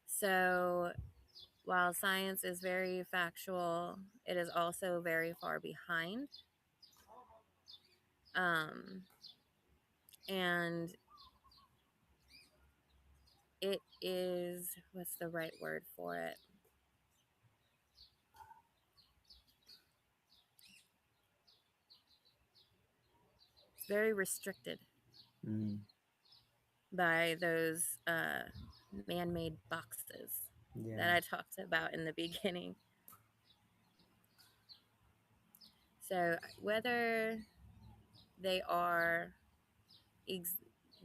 So while science is very factual, it is also very far behind. Um, and it is, what's the right word for it? very restricted Mm, by those man-made boxes that yeah. I talked about in the beginning. So whether they are ex-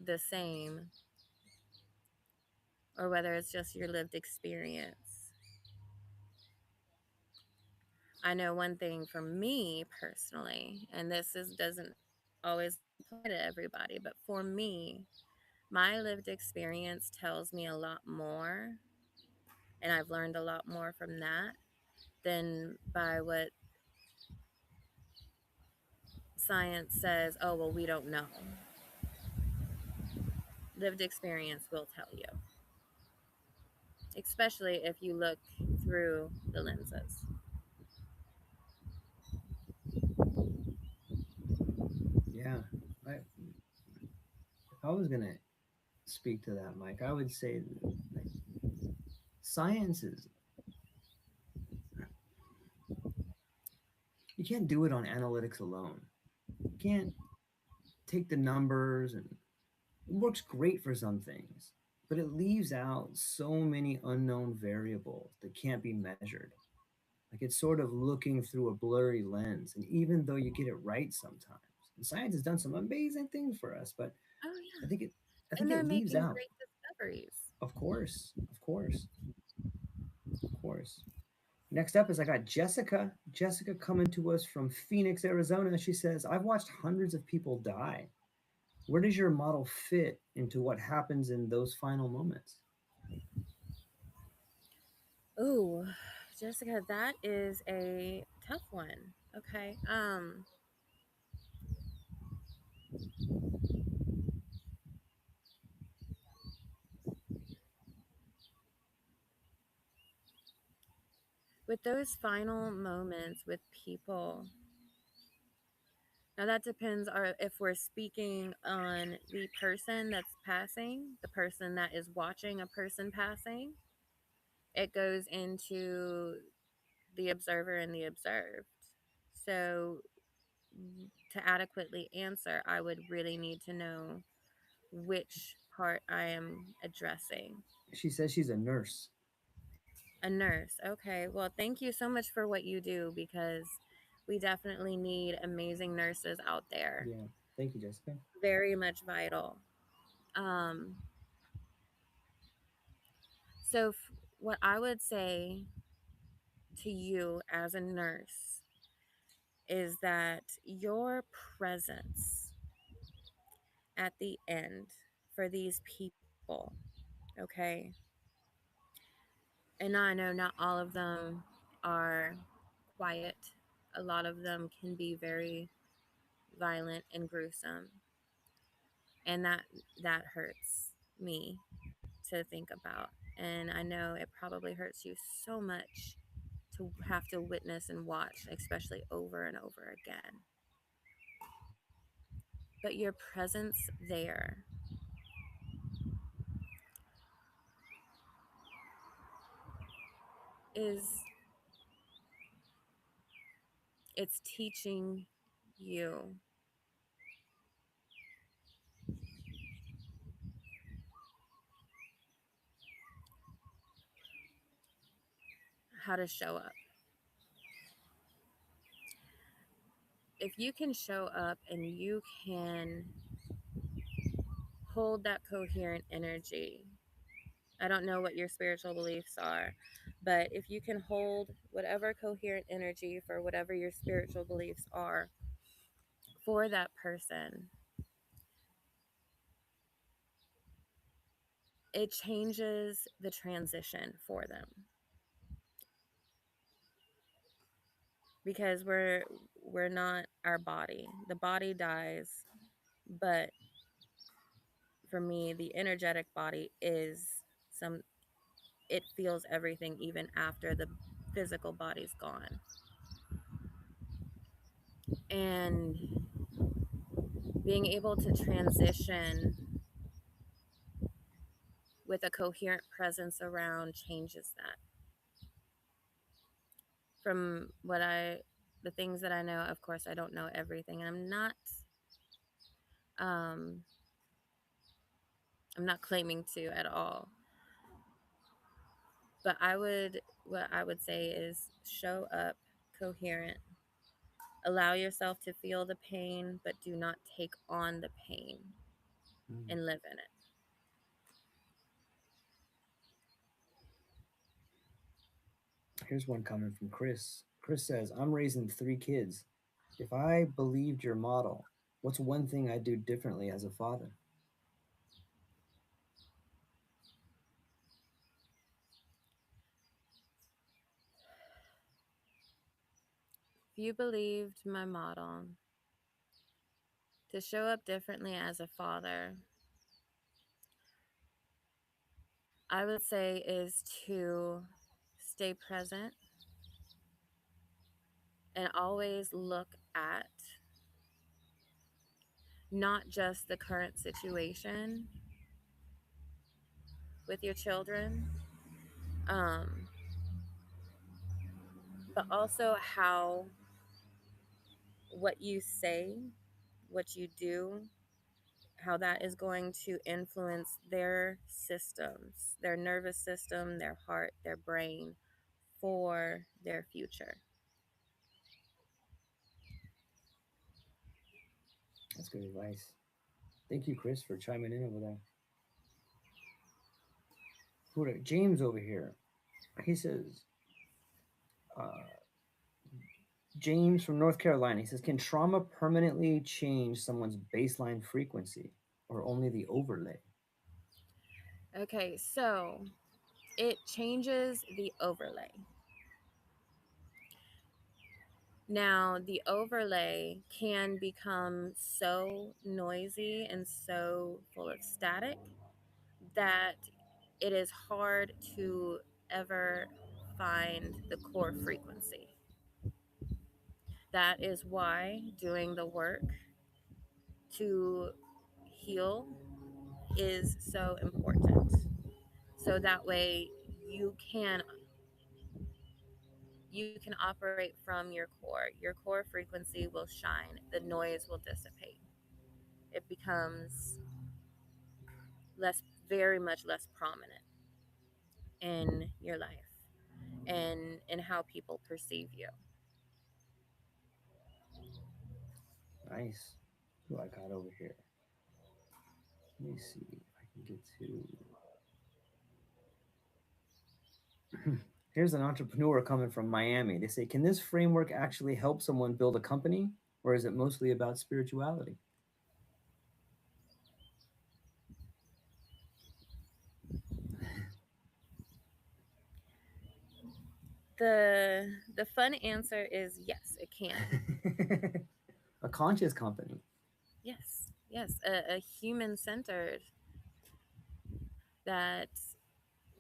the same or whether it's just your lived experience, I know one thing for me personally, and this is doesn't always apply to everybody, but for me, my lived experience tells me a lot more, and I've learned a lot more from that than by what science says, oh, well, we don't know. Lived experience will tell you, especially if you look through the lenses. Yeah. If I was gonna speak to that, Mike, I would say that, like, science is, you can't do it on analytics alone. You can't take the numbers, and it works great for some things, but it leaves out so many unknown variables that can't be measured. Like, it's sort of looking through a blurry lens, and even though you get it right sometimes, and science has done some amazing things for us, but Oh, I yeah. think it I think And they're it leaves making out. great discoveries. Of course, of course, of course. Next up is I got Jessica. Jessica coming to us from Phoenix, Arizona. She says, I've watched hundreds of people die. Where does your model fit into what happens in those final moments? Ooh, Jessica, that is a tough one. Okay. With those final moments with people, now that depends if we're speaking on the person that's passing, the person that is watching a person passing. It goes into the observer and the observed. So to adequately answer, I would really need to know which part I am addressing. She says she's a nurse. A nurse. Okay. Well, thank you so much for what you do because we definitely need amazing nurses out there. Yeah. Thank you, Jessica. Very much vital. Um, what I would say to you as a nurse is that your presence at the end for these people, okay? And I know not all of them are quiet, a lot of them can be very violent and gruesome. And that hurts me to think about. And I know it probably hurts you so much to have to witness and watch, especially over and over again. But your presence there is it's teaching you how to show up. If you can show up and you can hold that coherent energy, I don't know what your spiritual beliefs are, but if you can hold whatever coherent energy for whatever your spiritual beliefs are for that person, it changes the transition for them because we're not our body. The body dies, but for me, the energetic body is some it feels everything even after the physical body's gone. And being able to transition with a coherent presence around changes that. From the things that I know, of course, I don't know everything. And I'm not Um, I'm not claiming to at all, but what I would say is show up coherent. Allow yourself to feel the pain, but do not take on the pain Mm. and live in it. Here's one coming from Chris. Chris says, I'm raising 3 kids. If I believed your model, what's one thing I'd do differently as a father? If you believed my model, to show up differently as a father, I would say is to stay present and always look at not just the current situation with your children, um, but also how what you say, what you do, how that is going to influence their systems, their nervous system, their heart, their brain for their future. That's good advice. Thank you, Chris, for chiming in over there. James over here, he says, uh, James from North Carolina, he says, can trauma permanently change someone's baseline frequency or only the overlay? Okay, so it changes the overlay. Now, the overlay can become so noisy and so full of static that it is hard to ever find the core frequency. That is why doing the work to heal is so important. So that way you can you can operate from your core. Your core frequency will shine, the noise will dissipate. It becomes less, very much less prominent in your life and in how people perceive you. Nice. Who I got over here? Let me see if I can get to. Here's an entrepreneur coming from Miami. They say, can this framework actually help someone build a company, or is it mostly about spirituality? The fun answer is yes, it can. A conscious company. Yes, yes, a human centered that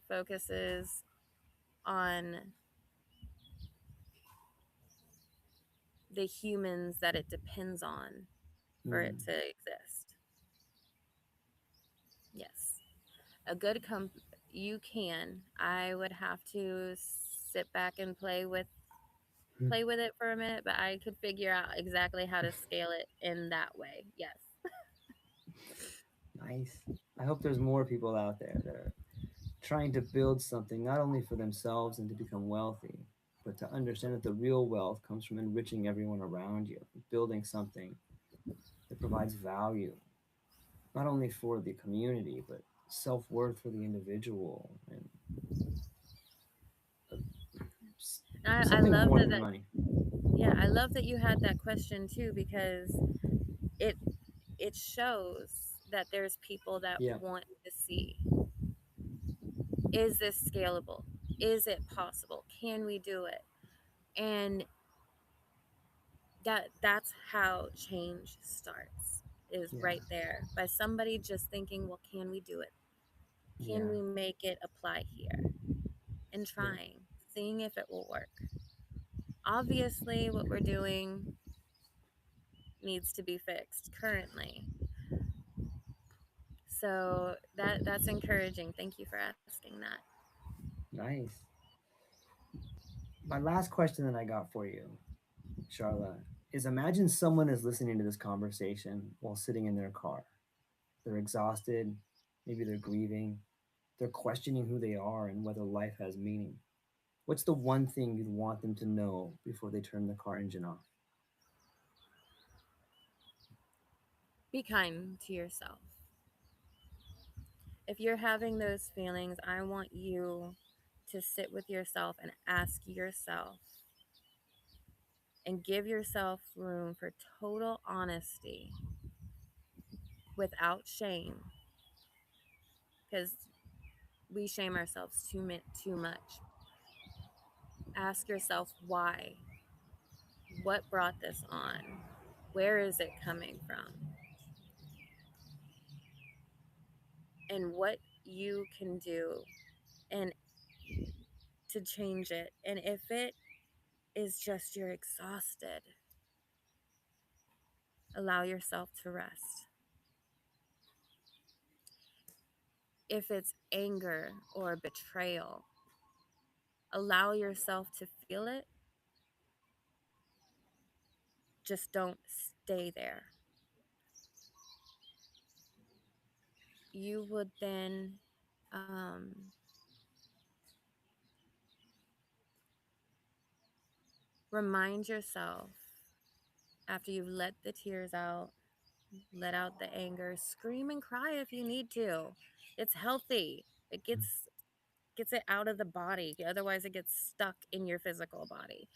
focuses on the humans that it depends on for it Mm. to exist. Yes, a good you can. I would have to sit back and play with it for a minute, but I could figure out exactly how to scale it in that way. Yes. Nice. I hope there's more people out there that are trying to build something not only for themselves and to become wealthy, but to understand that the real wealth comes from enriching everyone around you, building something that provides value, not only for the community, but self worth for the individual and uh, I something love more that, than money. yeah, I love that you had that question too because it it shows that there's people that Yeah. want to see, is this scalable? Is it possible? Can we do it? And that's how change starts, is Yeah. right there by somebody just thinking, well, can we do it? Can Yeah. we make it apply here? And Yeah. trying, seeing if it will work. Obviously, what we're doing needs to be fixed currently. So that's encouraging. Thank you for asking that. Nice. My last question that I got for you, Charla. is imagine someone is listening to this conversation while sitting in their car. They're exhausted, maybe they're grieving, they're questioning who they are and whether life has meaning. What's the one thing you'd want them to know before they turn the car engine off? Be kind to yourself. If you're having those feelings, I want you to sit with yourself and ask yourself and give yourself room for total honesty without shame, because we shame ourselves too much. Ask yourself why. What brought this on? Where is it coming from? And what you can do and to change it. And if it is just you're exhausted, allow yourself to rest. If it's anger or betrayal, allow yourself to feel it. Just don't stay there. You would then remind yourself after you've let the tears out, let out the anger, scream and cry if you need to. It's healthy. It gets it out of the body. Otherwise it gets stuck in your physical body.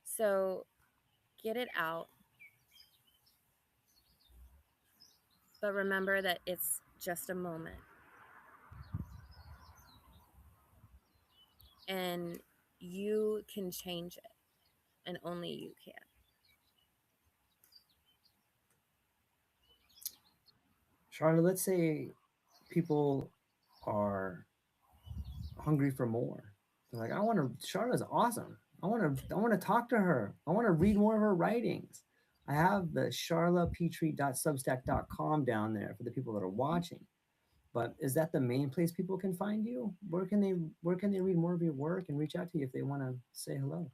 So get it out, but remember that it's just a moment and you can change it, and only you can. Charlotte, let's say people are hungry for more. They're like, I want to. Charlotte's awesome. I want to talk to her. I want to read more of her writings. I have the charlapetrie.substack.com down there for the people that are watching. But is that the main place people can find you? Where can they read more of your work and reach out to you if they want to say hello?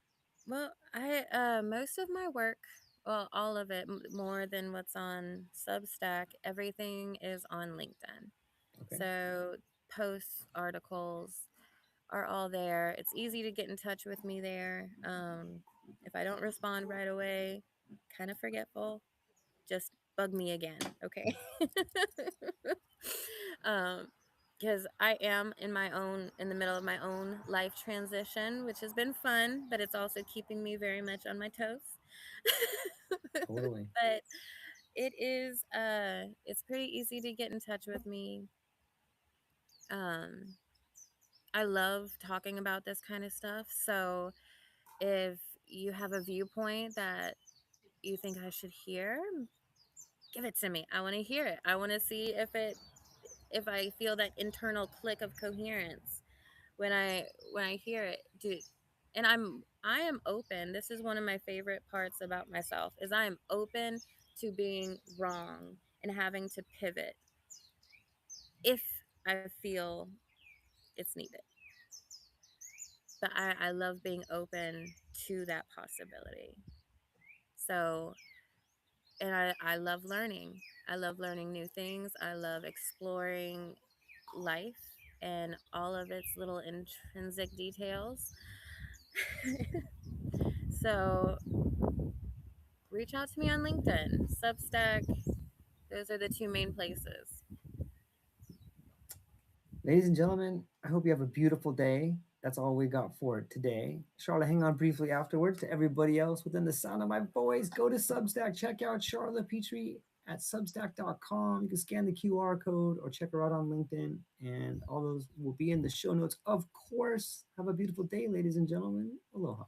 Well, I most of my work, well, all of it, more than what's on Substack, everything is on LinkedIn. Okay. So posts, articles are all there. It's easy to get in touch with me there. If I don't respond right away, kind of forgetful, just bug me again, okay? um, because I am in the middle of my own life transition, which has been fun, but it's also keeping me very much on my toes. Totally. But it's pretty easy to get in touch with me. Um, I love talking about this kind of stuff. So if you have a viewpoint that you think I should hear, give it to me. I want to hear it. I want to see if I feel that internal click of coherence when I hear it. Dude, and I am open. This is one of my favorite parts about myself is I am open to being wrong and having to pivot if I feel it's needed. But I love being open to that possibility. So, and I love learning. I love learning new things. I love exploring life and all of its little intrinsic details. So, reach out to me on LinkedIn, Substack. Those are the two main places. Ladies and gentlemen, I hope you have a beautiful day. That's all we got for today. Charlotte, hang on briefly afterwards. To everybody else within the sound of my voice, go to Substack. Check out Charlotte Petrie at substack.com. You can scan the QR code or check her out on LinkedIn. And all those will be in the show notes. Of course, have a beautiful day, ladies and gentlemen. Aloha.